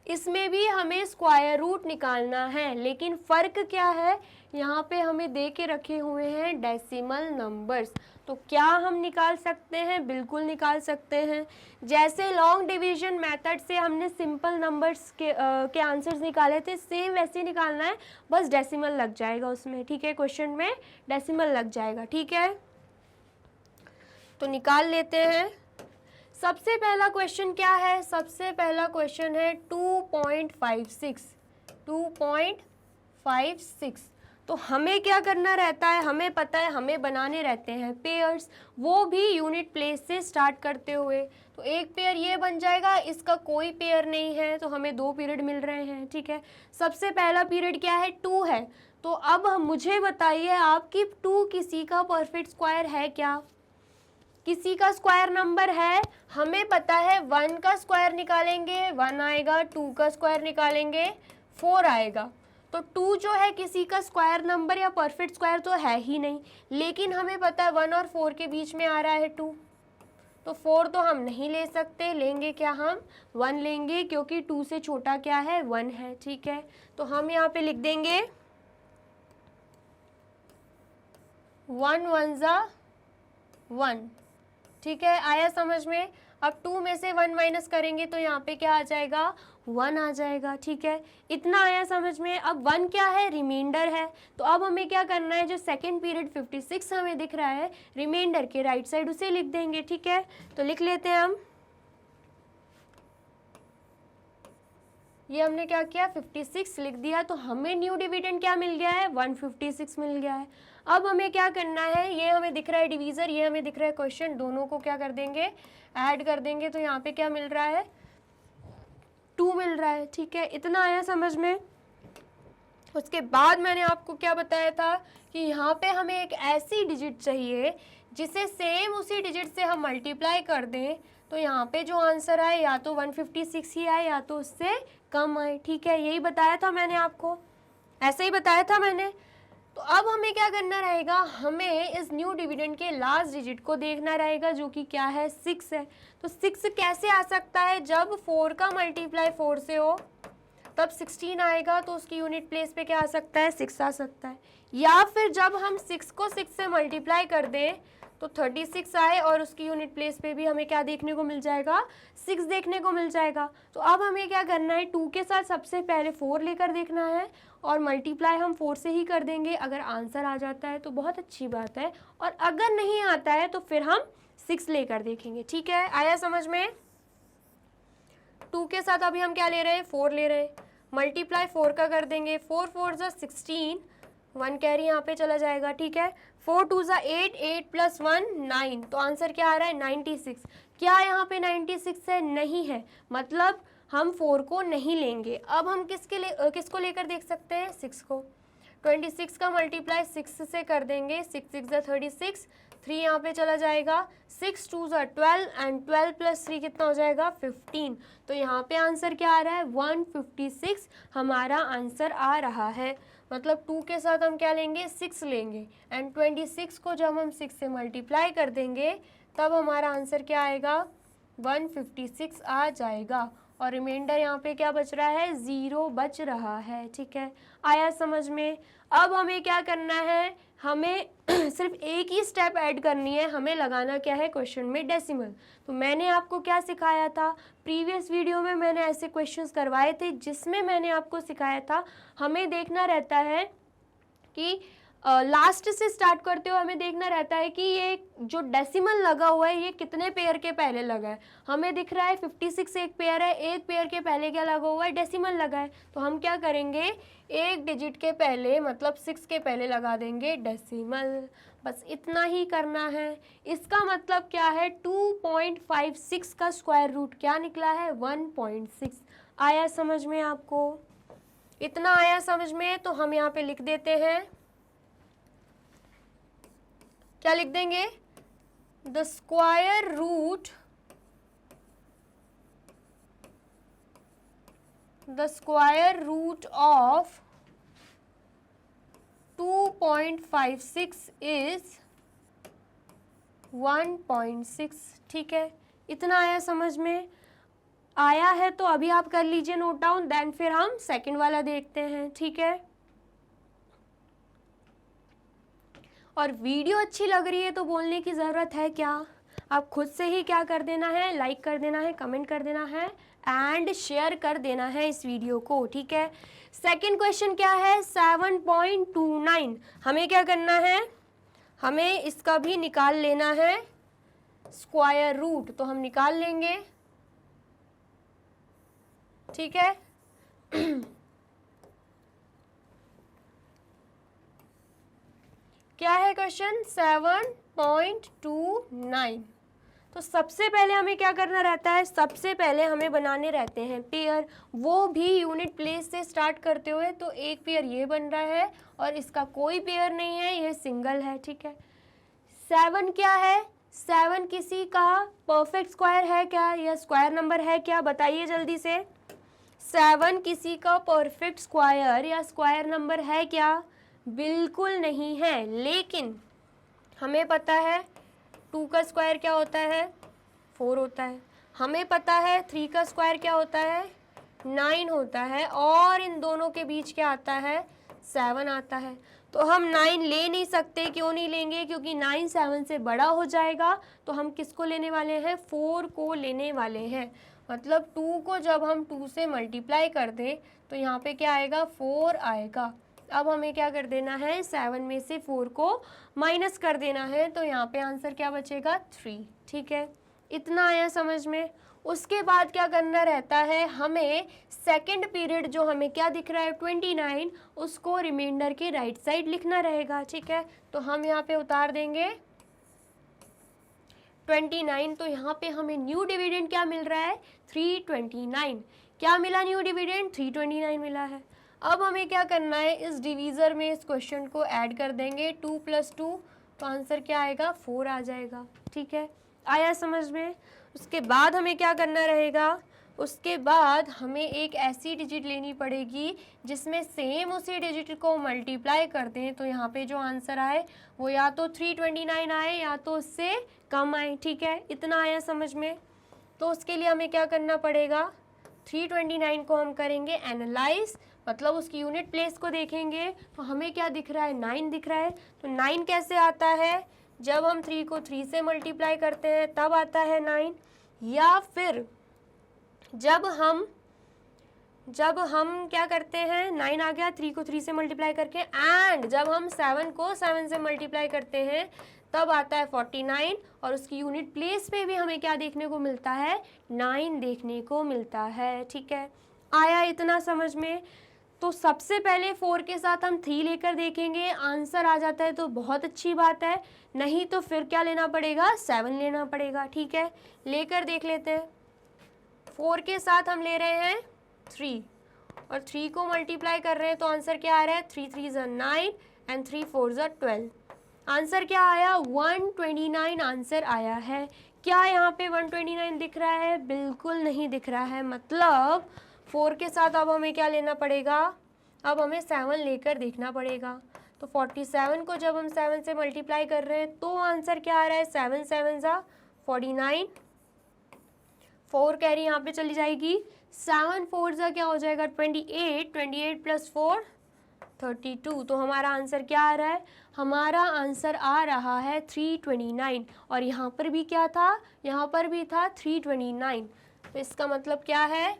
इसमें भी हमें स्क्वायर रूट निकालना है, लेकिन फ़र्क क्या है, यहाँ पे हमें दे के रखे हुए हैं डेसिमल नंबर्स। तो क्या हम निकाल सकते हैं, बिल्कुल निकाल सकते हैं। जैसे लॉन्ग डिवीजन मेथड से हमने सिंपल नंबर्स के आंसर्स निकाले थे, सेम वैसे निकालना है, बस डेसिमल लग जाएगा उसमें। ठीक है, क्वेश्चन में डेसिमल लग जाएगा। ठीक है, तो निकाल लेते हैं। सबसे पहला क्वेश्चन क्या है, सबसे पहला क्वेश्चन है 2.56। 2.56। तो हमें क्या करना रहता है, हमें पता है हमें बनाने रहते हैं पेयर्स, वो भी यूनिट प्लेस से स्टार्ट करते हुए। तो एक पेयर ये बन जाएगा, इसका कोई पेयर नहीं है तो हमें 2 पीरियड मिल रहे हैं। ठीक है, सबसे पहला पीरियड क्या है, 2 है। तो अब मुझे बताइए आपकी 2 किसी का परफेक्ट स्क्वायर है क्या, किसी का स्क्वायर नंबर है। हमें पता है 1 का स्क्वायर निकालेंगे 1 आएगा, 2 का स्क्वायर निकालेंगे 4 आएगा। तो 2 जो है किसी का स्क्वायर नंबर या परफेक्ट स्क्वायर तो है ही नहीं, लेकिन हमें पता है 1 और 4 के बीच में आ रहा है 2, तो 4 तो हम नहीं ले सकते, लेंगे क्या, हम 1 लेंगे, क्योंकि 2 से छोटा क्या है, 1 है। ठीक है, तो हम यहाँ पे लिख देंगे 1 1 जा 1। ठीक है, आया समझ में। अब 2 में से 1 माइनस करेंगे तो यहाँ पे क्या आ जाएगा, 1 आ जाएगा। ठीक है, इतना आया समझ में। अब 1 क्या है, रिमाइंडर है। तो अब हमें क्या करना है, जो सेकंड पीरियड 56 हमें दिख रहा है रिमाइंडर के राइट साइड, उसे लिख देंगे। ठीक है, तो लिख लेते हैं हम। ये हमने क्या किया, 56 लिख दिया। तो हमें न्यू डिविडेंड क्या मिल गया है, 156 मिल गया है। अब हमें क्या करना है, ये हमें दिख रहा है डिवीज़र, ये हमें दिख रहा है क्वेश्चन, दोनों को क्या कर देंगे, ऐड कर देंगे। तो यहाँ पे क्या मिल रहा है, 2 मिल रहा है, ठीक है। इतना आया समझ में। उसके बाद मैंने आपको क्या बताया था कि यहाँ पे हमें एक ऐसी डिजिट चाहिए जिसे सेम उसी डिजिट से हम मल्टीप्लाई कर दें, तो यहाँ पे जो आंसर आए या तो 156 ही आए या तो उससे कम आए, ठीक है। यही बताया था मैंने आपको, ऐसे ही बताया था मैंने। तो अब हमें क्या करना रहेगा, हमें इस न्यू डिविडेंड के लास्ट डिजिट को देखना रहेगा जो कि क्या है, 6 है। तो 6 कैसे आ सकता है, जब 4 का मल्टीप्लाई 4 से हो तब 16 आएगा, तो उसकी यूनिट प्लेस पे क्या आ सकता है, 6 आ सकता है। या फिर जब हम 6 को 6 से मल्टीप्लाई कर दें तो 36 आए और उसकी यूनिट प्लेस पे भी हमें क्या देखने को मिल जाएगा, 6 देखने को मिल जाएगा। तो अब हमें क्या करना है, 2 के साथ सबसे पहले 4 लेकर देखना है और मल्टीप्लाई हम 4 से ही कर देंगे। अगर आंसर आ जाता है तो बहुत अच्छी बात है, और अगर नहीं आता है तो फिर हम 6 लेकर देखेंगे, ठीक है। आया समझ में। 2 के साथ अभी हम क्या ले रहे हैं, 4 ले रहे हैं। मल्टीप्लाई 4 का कर देंगे, 4 4 ज़ा 16, 1 कैरी यहाँ पे चला जाएगा, ठीक है। 4 2 ज़ा 8, 8 प्लस 1 9, तो आंसर क्या आ रहा है, 96। क्या यहाँ पे 96 है, नहीं है, मतलब हम 4 को नहीं लेंगे। अब हम किसको लेकर देख सकते हैं, 6 को। 26 का मल्टीप्लाई 6 से कर देंगे, 6 6 ज़ा 36, 3 यहाँ पे चला जाएगा, 6 2 ज़ा 12 एंड 12 प्लस 3 कितना हो जाएगा, 15। तो यहाँ पे आंसर क्या आ रहा है, 156 हमारा आंसर आ रहा है। मतलब 2 के साथ हम क्या लेंगे, 6 लेंगे, एंड 26 को जब हम 6 से मल्टीप्लाई कर देंगे तब हमारा आंसर क्या आएगा, 156 आ जाएगा। और रिमाइंडर यहाँ पे क्या बच रहा है, 0 बच रहा है, ठीक है। आया समझ में। अब हमें क्या करना है, हमें सिर्फ एक ही स्टेप ऐड करनी है, हमें लगाना क्या है, क्वेश्चन में डेसिमल। तो मैंने आपको क्या सिखाया था, प्रीवियस वीडियो में मैंने ऐसे क्वेश्चंस करवाए थे जिसमें मैंने आपको सिखाया था हमें देखना रहता है कि लास्ट से स्टार्ट करते हुए हमें देखना रहता है कि ये जो डेसिमल लगा हुआ है ये कितने पेयर के पहले लगा है। हमें दिख रहा है 56 एक पेयर है, एक पेयर के पहले क्या लगा हुआ है, डेसिमल लगा है। तो हम क्या करेंगे, एक डिजिट के पहले मतलब 6 के पहले लगा देंगे डेसिमल, बस इतना ही करना है। इसका मतलब क्या है, 2.56 का स्क्वायर रूट क्या निकला है, 1.6। आया समझ में आपको, इतना आया समझ में। तो हम यहाँ पे लिख देते हैं, क्या लिख देंगे, the square root of 2.56 is 1.6, ठीक है। इतना आया समझ में। आया है तो अभी आप कर लीजिए नोट डाउन, देन फिर हम सेकंड वाला देखते हैं, ठीक है। और वीडियो अच्छी लग रही है तो बोलने की ज़रूरत है क्या, आप खुद से ही क्या कर देना है, लाइक कर देना है, कमेंट कर देना है एंड शेयर कर देना है इस वीडियो को, ठीक है। सेकंड क्वेश्चन क्या है, 7.29। हमें क्या करना है, हमें इसका भी निकाल लेना है स्क्वायर रूट, तो हम निकाल लेंगे, ठीक है। क्या है क्वेश्चन, 7.29। तो सबसे पहले हमें क्या करना रहता है, सबसे पहले हमें बनाने रहते हैं पेयर, वो भी यूनिट प्लेस से स्टार्ट करते हुए। तो एक पेयर ये बन रहा है और इसका कोई पेयर नहीं है, ये सिंगल है, ठीक है। 7 क्या है, 7 किसी का परफेक्ट स्क्वायर है क्या, या स्क्वायर नंबर है क्या, बताइए जल्दी से। 7 किसी का परफेक्ट स्क्वायर या स्क्वायर नंबर है क्या, बिल्कुल नहीं है। लेकिन हमें पता है 2 का स्क्वायर क्या होता है, 4 होता है। हमें पता है 3 का स्क्वायर क्या होता है, 9 होता है। और इन दोनों के बीच क्या आता है, 7 आता है। तो हम 9 ले नहीं सकते, क्यों नहीं लेंगे, क्योंकि 9 7 से बड़ा हो जाएगा। तो हम किसको लेने वाले हैं, 4 को लेने वाले हैं। मतलब 2 को जब हम 2 से मल्टीप्लाई कर दें तो यहाँ पे क्या आएगा, 4 आएगा। अब हमें क्या कर देना है, 7 में से 4 को माइनस कर देना है, तो यहाँ पे आंसर क्या बचेगा, 3, ठीक है। इतना आया समझ में। उसके बाद क्या करना रहता है, हमें सेकंड पीरियड जो हमें क्या दिख रहा है 29, उसको रिमाइंडर के राइट साइड लिखना रहेगा, ठीक है। तो हम यहाँ पे उतार देंगे 29। तो यहाँ पे हमें न्यू डिविडेंड क्या मिल रहा है, 329। क्या मिला न्यू डिविडेंड? 329 मिला है। अब हमें क्या करना है, इस डिवीज़र में इस क्वेश्चन को ऐड कर देंगे 2 + 2, तो आंसर क्या आएगा? 4 आ जाएगा। ठीक है, आया समझ में? उसके बाद हमें क्या करना रहेगा, उसके बाद हमें एक ऐसी डिजिट लेनी पड़ेगी जिसमें सेम उसी डिजिट को मल्टीप्लाई कर दें, तो यहाँ पे जो आंसर आए वो या तो 329 आए या तो उससे कम आए। ठीक है, इतना आया समझ में? तो उसके लिए हमें क्या करना पड़ेगा, 329 को हम करेंगे एनालाइज, मतलब उसकी यूनिट प्लेस को देखेंगे, तो हमें क्या दिख रहा है? 9 दिख रहा है। तो 9 कैसे आता है? जब हम 3 को 3 से मल्टीप्लाई करते हैं तब आता है 9, या फिर जब हम क्या करते हैं, 9 आ गया 3 को 3 से मल्टीप्लाई करके, एंड जब हम 7 को 7 से मल्टीप्लाई करते हैं तब आता है 49, और उसकी यूनिट प्लेस पे भी हमें क्या देखने को मिलता है? 9 देखने को मिलता है। ठीक है, आया इतना समझ में? तो सबसे पहले 4 के साथ हम 3 लेकर देखेंगे, आंसर आ जाता है तो बहुत अच्छी बात है, नहीं तो फिर क्या लेना पड़ेगा? 7 लेना पड़ेगा। ठीक है, लेकर देख लेते हैं। 4 के साथ हम ले रहे हैं 3, और 3 को मल्टीप्लाई कर रहे हैं तो आंसर क्या आ रहा है? 3 3 = 9 एंड 3 4 = 12। आंसर क्या आया? 129 आंसर आया है। क्या यहाँ पे 129 दिख रहा है? बिल्कुल नहीं दिख रहा है। मतलब 4 के साथ अब हमें क्या लेना पड़ेगा? अब हमें 7 लेकर देखना पड़ेगा। तो 47 को जब हम 7 से मल्टीप्लाई कर रहे हैं तो आंसर क्या आ रहा है? 7 7 = 49, 4 कैरी यहाँ पे चली जाएगी, 7 4 ज़ा क्या हो जाएगा? 28, 28 + 4 32। तो हमारा आंसर क्या आ रहा है? हमारा आंसर आ रहा है 329, और यहाँ पर भी क्या था? यहाँ पर भी था 329। तो इसका मतलब क्या है?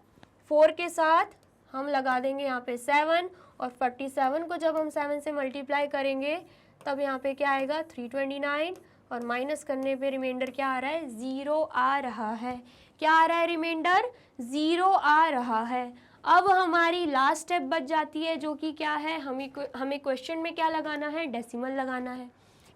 4 के साथ हम लगा देंगे यहाँ पे 7, और 47 को जब हम 7 से मल्टीप्लाई करेंगे तब यहाँ पे क्या आएगा? 329, और माइनस करने पे रिमाइंडर क्या आ रहा है? 0 आ रहा है। क्या आ रहा है? रिमाइंडर 0 आ रहा है। अब हमारी लास्ट स्टेप बच जाती है, जो कि क्या है? हमें क्वेश्चन में क्या लगाना है? डेसिमल लगाना है।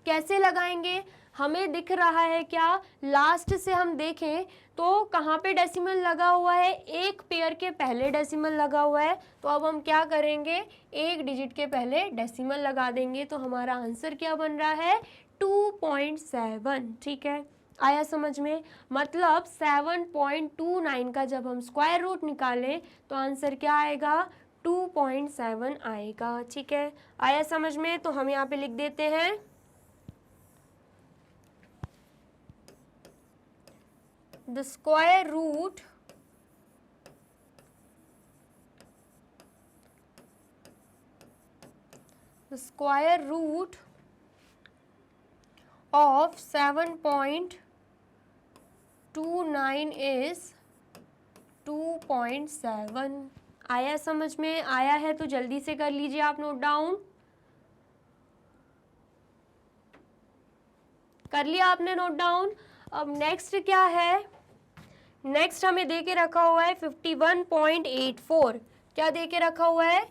कैसे लगाएंगे? हमें दिख रहा है क्या? लास्ट से हम देखें तो कहाँ पे डेसिमल लगा हुआ है? एक पेयर के पहले डेसिमल लगा हुआ है। तो अब हम क्या करेंगे? एक डिजिट के पहले डेसिमल लगा देंगे, तो हमारा आंसर क्या बन रहा है? 2.7। ठीक है, आया समझ में? मतलब 7.29 का जब हम स्क्वायर रूट निकालें तो आंसर क्या आएगा? 2.7 आएगा। ठीक है, आया समझ में? तो हम यहाँ पे लिख देते हैं the square root of 7.29 is 2.7। आया समझ में? आया है तो जल्दी से कर लीजिए आप नोट डाउन। कर लिया आपने नोट डाउन? अब नेक्स्ट क्या है? नेक्स्ट हमें दे के रखा हुआ है 51.84। क्या दे के रखा हुआ है?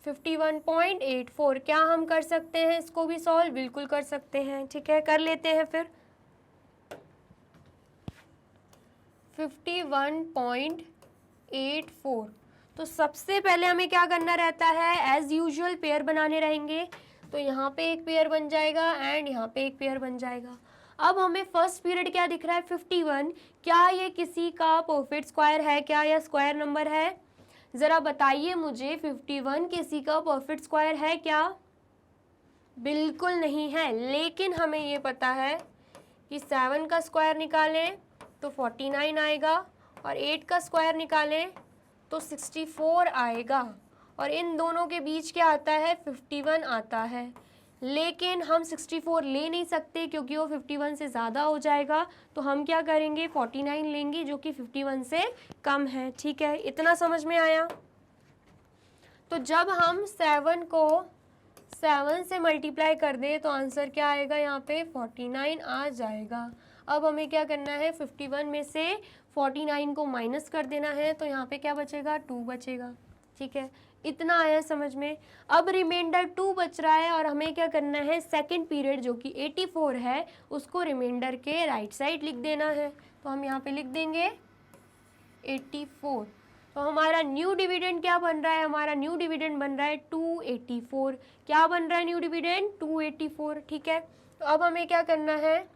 51.84। क्या हम कर सकते हैं इसको भी सॉल्व? बिल्कुल कर सकते हैं। ठीक है, कर लेते हैं फिर। 51.84। तो सबसे पहले हमें क्या करना रहता है? एज यूजुअल पेयर बनाने रहेंगे। तो यहाँ पे एक पेयर बन जाएगा एंड यहाँ पे एक पेयर बन जाएगा। अब हमें फर्स्ट पीरियड क्या दिख रहा है? 51। क्या ये किसी का परफेक्ट स्क्वायर है क्या, या स्क्वायर नंबर है? ज़रा बताइए मुझे, 51 किसी का परफेक्ट स्क्वायर है क्या? बिल्कुल नहीं है। लेकिन हमें ये पता है कि 7 का स्क्वायर निकालें तो 49 आएगा, और 8 का स्क्वायर निकालें तो 64 आएगा, और इन दोनों के बीच क्या आता है? 51 आता है। लेकिन हम 64 ले नहीं सकते क्योंकि वो 51 से ज़्यादा हो जाएगा। तो हम क्या करेंगे? 49 लेंगे जो कि 51 से कम है। ठीक है, इतना समझ में आया? तो जब हम 7 को 7 से मल्टीप्लाई कर दें तो आंसर क्या आएगा? यहाँ पे 49 आ जाएगा। अब हमें क्या करना है? 51 में से 49 को माइनस कर देना है, तो यहाँ पे क्या बचेगा? 2 बचेगा। ठीक है, इतना आया समझ में? अब रिमाइंडर 2 बच रहा है, और हमें क्या करना है? सेकंड पीरियड जो कि 84 है उसको रिमाइंडर के राइट साइड लिख देना है। तो हम यहाँ पे लिख देंगे 84। तो हमारा न्यू डिविडेंड क्या बन रहा है, हमारा न्यू डिविडेंड बन रहा है 284। क्या बन रहा है न्यू डिविडेंड, 284। ठीक है, तो अब हमें क्या करना है,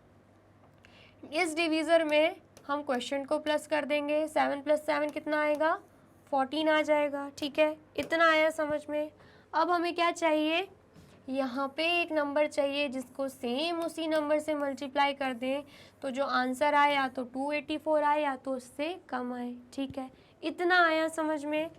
इस डिवीज़र में हम क्वेश्चन को प्लस कर देंगे। 7 + 7 कितना आएगा, 14 आ जाएगा। ठीक है, इतना आया समझ में। अब हमें क्या चाहिए, यहाँ पे एक नंबर चाहिए जिसको सेम उसी नंबर से मल्टीप्लाई कर दें, तो जो आंसर आए या तो 284 आए या तो उससे कम आए। ठीक है, इतना आया समझ में।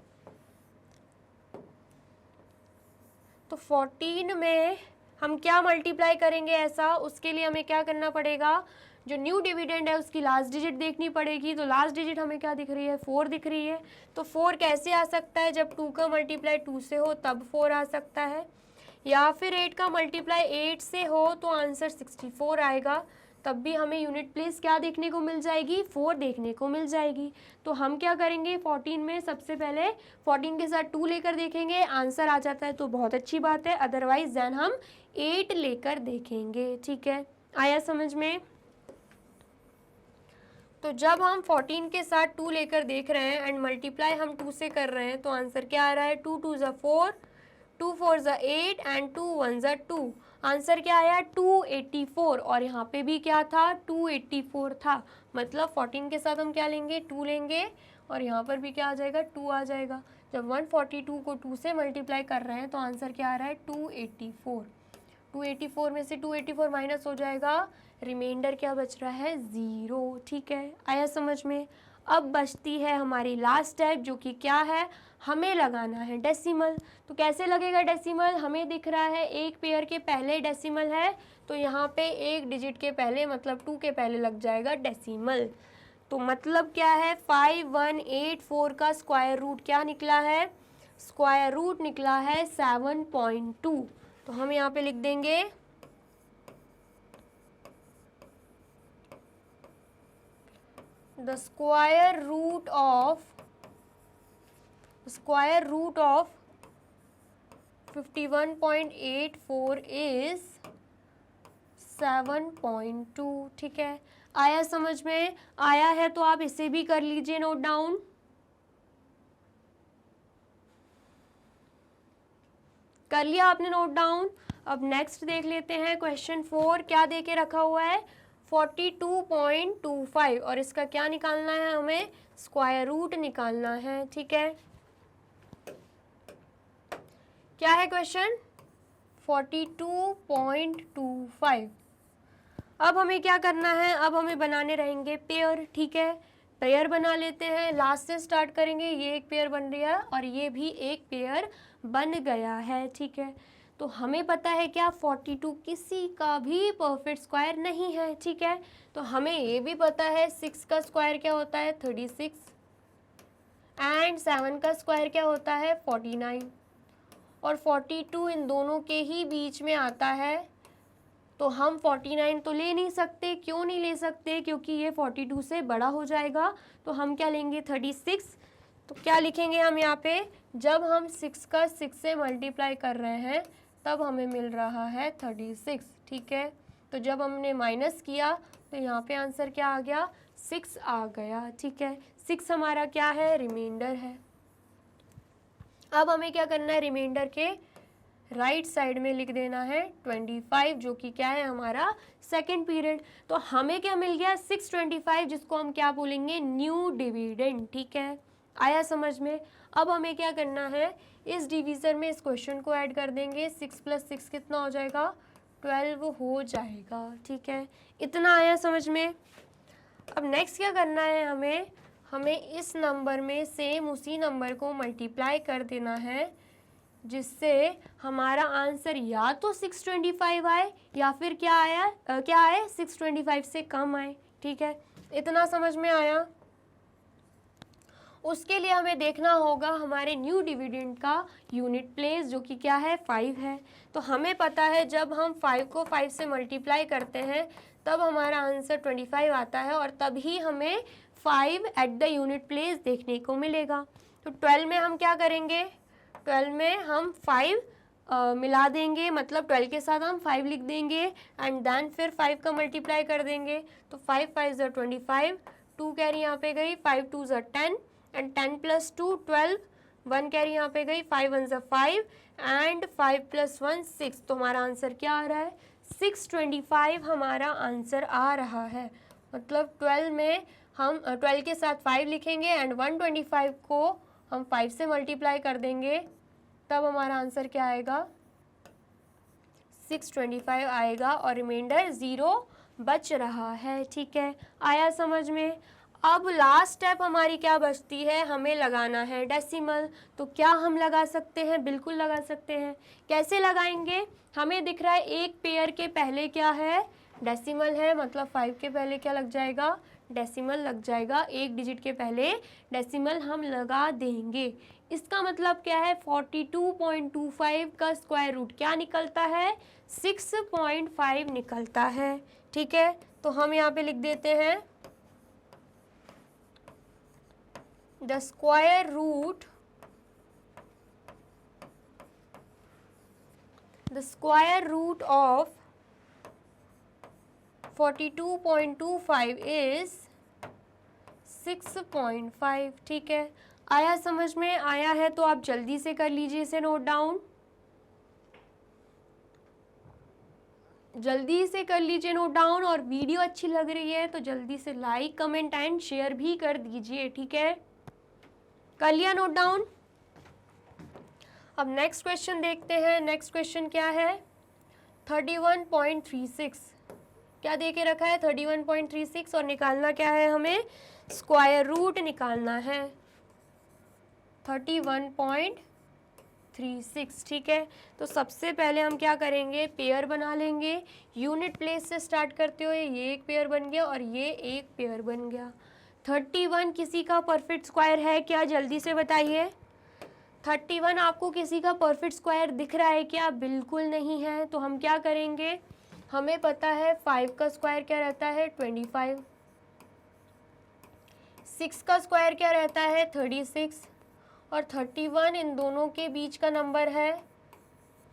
तो 14 में हम क्या मल्टीप्लाई करेंगे ऐसा, उसके लिए हमें क्या करना पड़ेगा, जो न्यू डिविडेंड है उसकी लास्ट डिजिट देखनी पड़ेगी। तो लास्ट डिजिट हमें क्या दिख रही है, 4 दिख रही है। तो 4 कैसे आ सकता है, जब 2 का मल्टीप्लाई 2 से हो तब 4 आ सकता है, या फिर 8 का मल्टीप्लाई 8 से हो तो आंसर 64 आएगा। तब भी हमें यूनिट प्लेस क्या देखने को मिल जाएगी, 4 देखने को मिल जाएगी। तो हम क्या करेंगे, 14 में सबसे पहले 14 के साथ 2 लेकर देखेंगे, आंसर आ जाता है तो बहुत अच्छी बात है, अदरवाइज देन हम 8 लेकर देखेंगे। ठीक है, आया समझ में। तो जब हम 14 के साथ 2 लेकर देख रहे हैं एंड मल्टीप्लाई हम 2 से कर रहे हैं, तो आंसर क्या आ रहा है, 2 2 ज़ा 4, 2 4 ज़ा 8 एंड 2 1 ज़ा 2। आंसर क्या आया, 284। और यहाँ पे भी क्या था, 284 था। मतलब 14 के साथ हम क्या लेंगे, 2 लेंगे, और यहाँ पर भी क्या आ जाएगा, 2 आ जाएगा। जब 142 को 2 से मल्टीप्लाई कर रहे हैं तो आंसर क्या आ रहा है, 284। 284 में से 284 माइनस हो जाएगा, रिमाइंडर क्या बच रहा है, 0। ठीक है, आया समझ में। अब बचती है हमारी लास्ट स्टेप, जो कि क्या है, हमें लगाना है डेसिमल। तो कैसे लगेगा डेसिमल, हमें दिख रहा है एक पेयर के पहले डेसिमल है, तो यहाँ पे एक डिजिट के पहले मतलब 2 के पहले लग जाएगा डेसिमल। तो मतलब क्या है, 5184 का स्क्वायर रूट क्या निकला है, स्क्वायर रूट निकला है 7.2। तो हम यहाँ पे लिख देंगे the square root of 51.84 is 7.2। ठीक है, आया समझ में। आया है तो आप इसे भी कर लीजिए नोट डाउन। कर लिया आपने नोट डाउन। अब नेक्स्ट देख लेते हैं क्वेश्चन 4, क्या दे के रखा हुआ है, 42.25, और इसका क्या निकालना है, हमें स्क्वायर रूट निकालना है। ठीक है, क्या है क्वेश्चन, 42.25। अब हमें क्या करना है, अब हमें बनाने रहेंगे पेयर। ठीक है, पेयर बना लेते हैं, लास्ट से स्टार्ट करेंगे। ये एक पेयर बन रही है और ये भी एक पेयर बन गया है। ठीक है, तो हमें पता है क्या, 42 किसी का भी परफेक्ट स्क्वायर नहीं है। ठीक है, तो हमें ये भी पता है 6 का स्क्वायर क्या होता है, 36, एंड 7 का स्क्वायर क्या होता है, 49, और 42 इन दोनों के ही बीच में आता है। तो हम 49 तो ले नहीं सकते। क्यों नहीं ले सकते, क्योंकि ये 42 से बड़ा हो जाएगा। तो हम क्या लेंगे, 36। तो क्या लिखेंगे हम यहाँ पे, जब हम 6 का 6 से मल्टीप्लाई कर रहे हैं तब हमें मिल रहा है 36। ठीक है, तो जब हमने माइनस किया तो यहाँ पे आंसर क्या आ गया, 6 आ गया। ठीक है, 6 हमारा क्या है, रिमाइंडर है। अब हमें क्या करना है, रिमाइंडर के राइट साइड में लिख देना है 25, जो कि क्या है, हमारा सेकंड पीरियड। तो हमें क्या मिल गया, 625, जिसको हम क्या बोलेंगे, न्यू डिविडेंड। ठीक है, आया समझ में। अब हमें क्या करना है, इस डिवीज़र में इस क्वेश्चन को ऐड कर देंगे। 6 + 6 कितना हो जाएगा, 12 हो जाएगा। ठीक है, इतना आया समझ में। अब नेक्स्ट क्या करना है, हमें इस नंबर में सेम उसी नंबर को मल्टीप्लाई कर देना है, जिससे हमारा आंसर या तो 625 आए या फिर क्या आए 625 से कम आए। ठीक है, इतना समझ में आया। उसके लिए हमें देखना होगा हमारे न्यू डिविडेंड का यूनिट प्लेस, जो कि क्या है, 5 है। तो हमें पता है जब हम 5 को 5 से मल्टीप्लाई करते हैं तब हमारा आंसर 25 आता है, और तभी हमें 5 एट द यूनिट प्लेस देखने को मिलेगा। तो 12 में हम क्या करेंगे, 12 में हम 5 मिला देंगे, मतलब 12 के साथ हम 5 लिख देंगे एंड देन फिर 5 का मल्टीप्लाई कर देंगे। तो 5 5 ज़ा 25, 2 कैरी यहाँ पे गई, 5 2 ज़ा 10 एंड 10 + 2 12, 1 कैरी यहाँ पे गई, 5 1 ज़ा 5 एंड 5 + 1 6। तो हमारा आंसर क्या आ रहा है? 625 हमारा आंसर आ रहा है। मतलब 12 में हम 12 के साथ 5 लिखेंगे एंड 125 को हम 5 से मल्टीप्लाई कर देंगे, तब हमारा आंसर क्या आएगा? 625 आएगा और रिमाइंडर 0 बच रहा है। ठीक है, आया समझ में? अब लास्ट स्टेप हमारी क्या बचती है? हमें लगाना है डेसिमल। तो क्या हम लगा सकते हैं? बिल्कुल लगा सकते हैं। कैसे लगाएंगे? हमें दिख रहा है एक पेयर के पहले क्या है? डेसिमल है, मतलब 5 के पहले क्या लग जाएगा? डेसिमल लग जाएगा। एक डिजिट के पहले डेसिमल हम लगा देंगे। इसका मतलब क्या है? 42.25 का स्क्वायर रूट क्या निकलता है? 6.5 निकलता है। ठीक है, तो हम यहाँ पे लिख देते हैं the square root of 42.25 is 6.5। ठीक है, आया समझ में? आया है तो आप जल्दी से कर लीजिए इसे नोट डाउन, जल्दी से कर लीजिए नोट डाउन। और वीडियो अच्छी लग रही है तो जल्दी से लाइक, कमेंट एंड शेयर भी कर दीजिए। ठीक है, कर लिया नोट डाउन? अब नेक्स्ट क्वेश्चन देखते हैं। नेक्स्ट क्वेश्चन क्या है? 31.36 क्या दे के रखा है? 31.36 और निकालना क्या है? हमें स्क्वायर रूट निकालना है 31.36। ठीक है, तो सबसे पहले हम क्या करेंगे? पेयर बना लेंगे। यूनिट प्लेस से स्टार्ट करते हुए ये एक पेयर बन गया और ये एक पेयर बन गया। 31 किसी का परफेक्ट स्क्वायर है क्या? जल्दी से बताइए। 31 आपको किसी का परफेक्ट स्क्वायर दिख रहा है क्या? बिल्कुल नहीं है। तो हम क्या करेंगे? हमें पता है 5 का स्क्वायर क्या रहता है? 25। 6 का स्क्वायर क्या रहता है? 36 और 31 इन दोनों के बीच का नंबर है।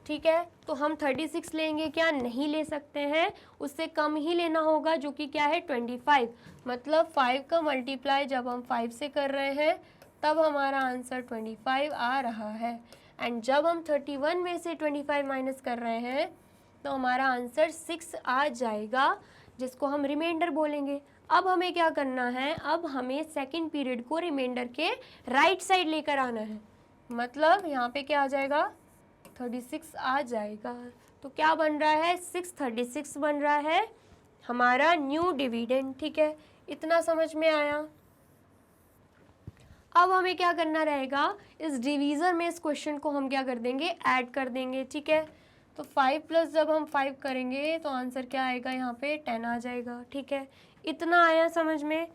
ठीक है, तो हम 36 लेंगे क्या? नहीं ले सकते हैं, उससे कम ही लेना होगा जो कि क्या है? 25। मतलब 5 का मल्टीप्लाई जब हम 5 से कर रहे हैं तब हमारा आंसर 25 आ रहा है। एंड जब हम 31 में से 25 माइनस कर रहे हैं तो हमारा आंसर 6 आ जाएगा, जिसको हम रिमाइंडर बोलेंगे। अब हमें क्या करना है? अब हमें सेकंड पीरियड को रिमाइंडर के राइट साइड लेकर आना है। मतलब यहाँ पे क्या आ जाएगा? 36 आ जाएगा। तो क्या बन रहा है? 636 बन रहा है हमारा न्यू डिविडेंड। ठीक है, इतना समझ में आया? अब हमें क्या करना रहेगा? इस डिवीज़र में इस क्वेश्चन को हम क्या कर देंगे? ऐड कर देंगे। ठीक है, तो 5 प्लस जब हम 5 करेंगे तो आंसर क्या आएगा? यहाँ पे 10 आ जाएगा। ठीक है, इतना आया समझ में?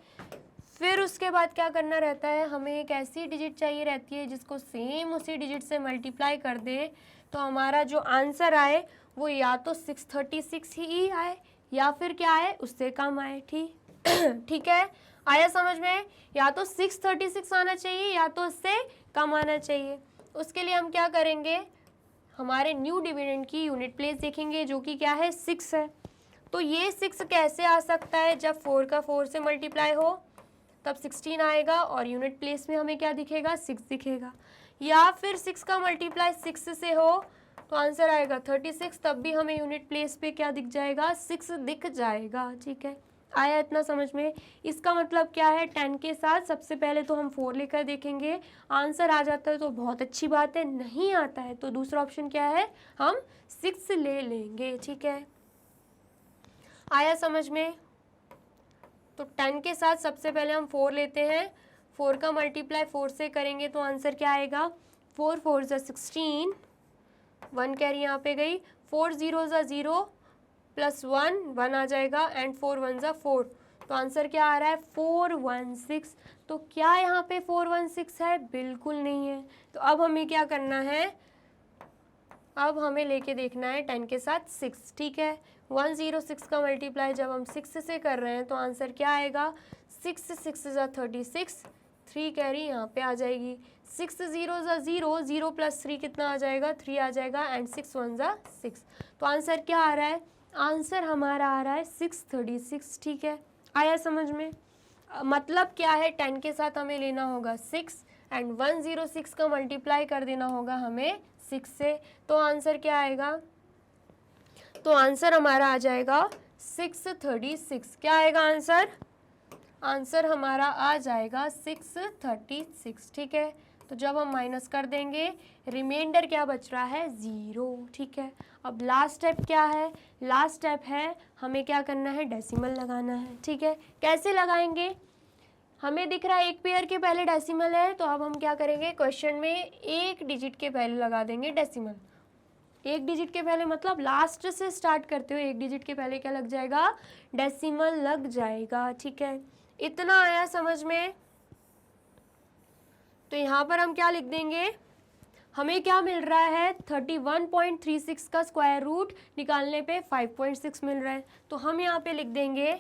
फिर उसके बाद क्या करना रहता है? हमें एक ऐसी डिजिट चाहिए रहती है जिसको सेम उसी डिजिट से मल्टीप्लाई कर दे, तो हमारा जो आंसर आए वो या तो 636 ही आए या फिर क्या आए? उससे कम आए। ठीक है, आया समझ में? या तो 636 आना चाहिए या तो उससे कम आना चाहिए। उसके लिए हम क्या करेंगे? हमारे न्यू डिविडेंड की यूनिट प्लेस देखेंगे जो कि क्या है? 6 है। तो ये 6 कैसे आ सकता है? जब 4 का 4 से मल्टीप्लाई हो तब 16 आएगा और यूनिट प्लेस में हमें क्या दिखेगा? 6 दिखेगा। या फिर 6 का मल्टीप्लाई 6 से हो तो आंसर आएगा 36, तब भी हमें यूनिट प्लेस पे क्या दिख जाएगा? 6 दिख जाएगा। ठीक है, आया इतना समझ में? इसका मतलब क्या है? 10 के साथ सबसे पहले तो हम 4 लेकर देखेंगे, आंसर आ जाता है तो बहुत अच्छी बात है, नहीं आता है तो दूसरा ऑप्शन क्या है? हम 6 ले लेंगे। ठीक है, आया समझ में? तो 10 के साथ सबसे पहले हम 4 लेते हैं। 4 का मल्टीप्लाई 4 से करेंगे तो आंसर क्या आएगा? 4 4 ज़ा 16, 1 कैरी यहाँ पे गई, 4 0 ज़ा 0 प्लस 1 1 आ जाएगा एंड 4 1 ज़ा 4। तो आंसर क्या आ रहा है? 416। तो क्या यहाँ पे 416 है? बिल्कुल नहीं है। तो अब हमें क्या करना है? अब हमें लेके देखना है 10 के साथ 6। ठीक है, 106 का मल्टीप्लाई जब हम 6 से कर रहे हैं तो आंसर क्या आएगा? 6 6 ज़ा 36, 3 कैरी यहाँ पे आ जाएगी। 6 0 ज़ा 0, 0 प्लस 3 कितना आ जाएगा? 3 आ जाएगा एंड 6 1 ज़ा 6। तो आंसर क्या आ रहा है? आंसर हमारा आ रहा है 636। ठीक है, आया समझ में? मतलब क्या है, 10 के साथ हमें लेना होगा 6 एंड 106 का मल्टीप्लाई कर देना होगा हमें 6 से। तो आंसर क्या आएगा, तो आंसर हमारा आ जाएगा 636। क्या आएगा आंसर, आंसर हमारा आ जाएगा 636। ठीक है, तो जब हम माइनस कर देंगे रिमाइंडर क्या बच रहा है, 0। ठीक है, अब लास्ट स्टेप क्या है, लास्ट स्टेप है हमें क्या करना है, डेसिमल लगाना है। ठीक है, कैसे लगाएंगे, हमें दिख रहा है एक पेयर के पहले डेसिमल है, तो अब हम क्या करेंगे, क्वेश्चन में एक डिजिट के पहले लगा देंगे डेसिमल। एक डिजिट के पहले मतलब लास्ट से स्टार्ट करते हो, एक डिजिट के पहले क्या लग जाएगा, डेसिमल लग जाएगा। ठीक है, इतना आया समझ में। तो यहाँ पर हम क्या लिख देंगे, हमें क्या मिल रहा है, 31.36 का स्क्वायर रूट निकालने पे 5.6 मिल रहा है। तो हम यहाँ पे लिख देंगे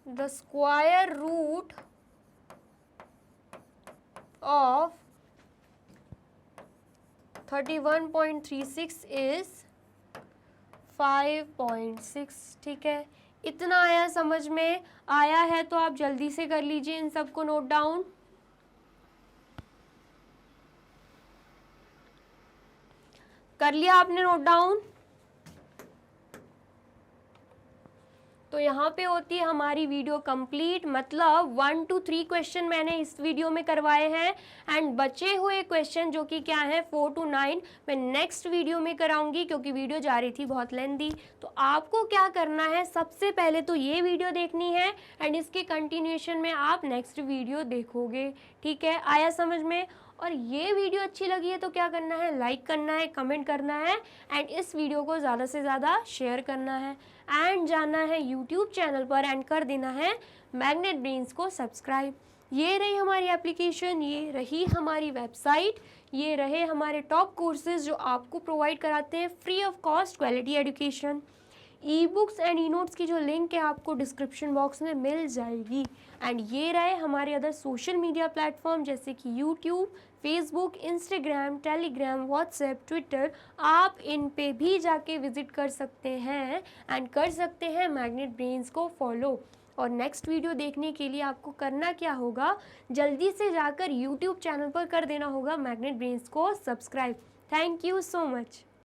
the square root of 31.36 is 5.6। ठीक है, इतना आया समझ में, आया है तो आप जल्दी से कर लीजिए इन सबको नोट डाउन। कर लिया आपने नोट डाउन। तो यहाँ पे होती है हमारी वीडियो कंप्लीट, मतलब 1 to 3 क्वेश्चन मैंने इस वीडियो में करवाए हैं एंड बचे हुए क्वेश्चन जो कि क्या है 4 to 9 मैं नेक्स्ट वीडियो में कराऊंगी, क्योंकि वीडियो जा रही थी बहुत लेंदी। तो आपको क्या करना है, सबसे पहले तो ये वीडियो देखनी है एंड इसके कंटिन्यूएशन में आप नेक्स्ट वीडियो देखोगे। ठीक है, आया समझ में। और ये वीडियो अच्छी लगी है तो क्या करना है, लाइक करना है, कमेंट करना है एंड इस वीडियो को ज़्यादा से ज़्यादा शेयर करना है एंड जाना है यूट्यूब चैनल पर एंड कर देना है मैग्नेट ब्रेन्स को सब्सक्राइब। ये रही हमारी एप्लीकेशन, ये रही हमारी वेबसाइट, ये रहे हमारे टॉप कोर्सेज जो आपको प्रोवाइड कराते हैं free of cost quality education. E books and e notes की जो लिंक है आपको डिस्क्रिप्शन बॉक्स में मिल जाएगी। एंड ये रहे हमारे अदर सोशल मीडिया प्लेटफॉर्म जैसे कि YouTube, Facebook, Instagram, Telegram, WhatsApp, Twitter. आप इन पे भी जाके विजिट कर सकते हैं एंड कर सकते हैं मैग्नेट ब्रेन्स को फॉलो। और नेक्स्ट वीडियो देखने के लिए आपको करना क्या होगा, जल्दी से जाकर यूट्यूब चैनल पर कर देना होगा मैग्नेट ब्रेन्स को subscribe. Thank you so much.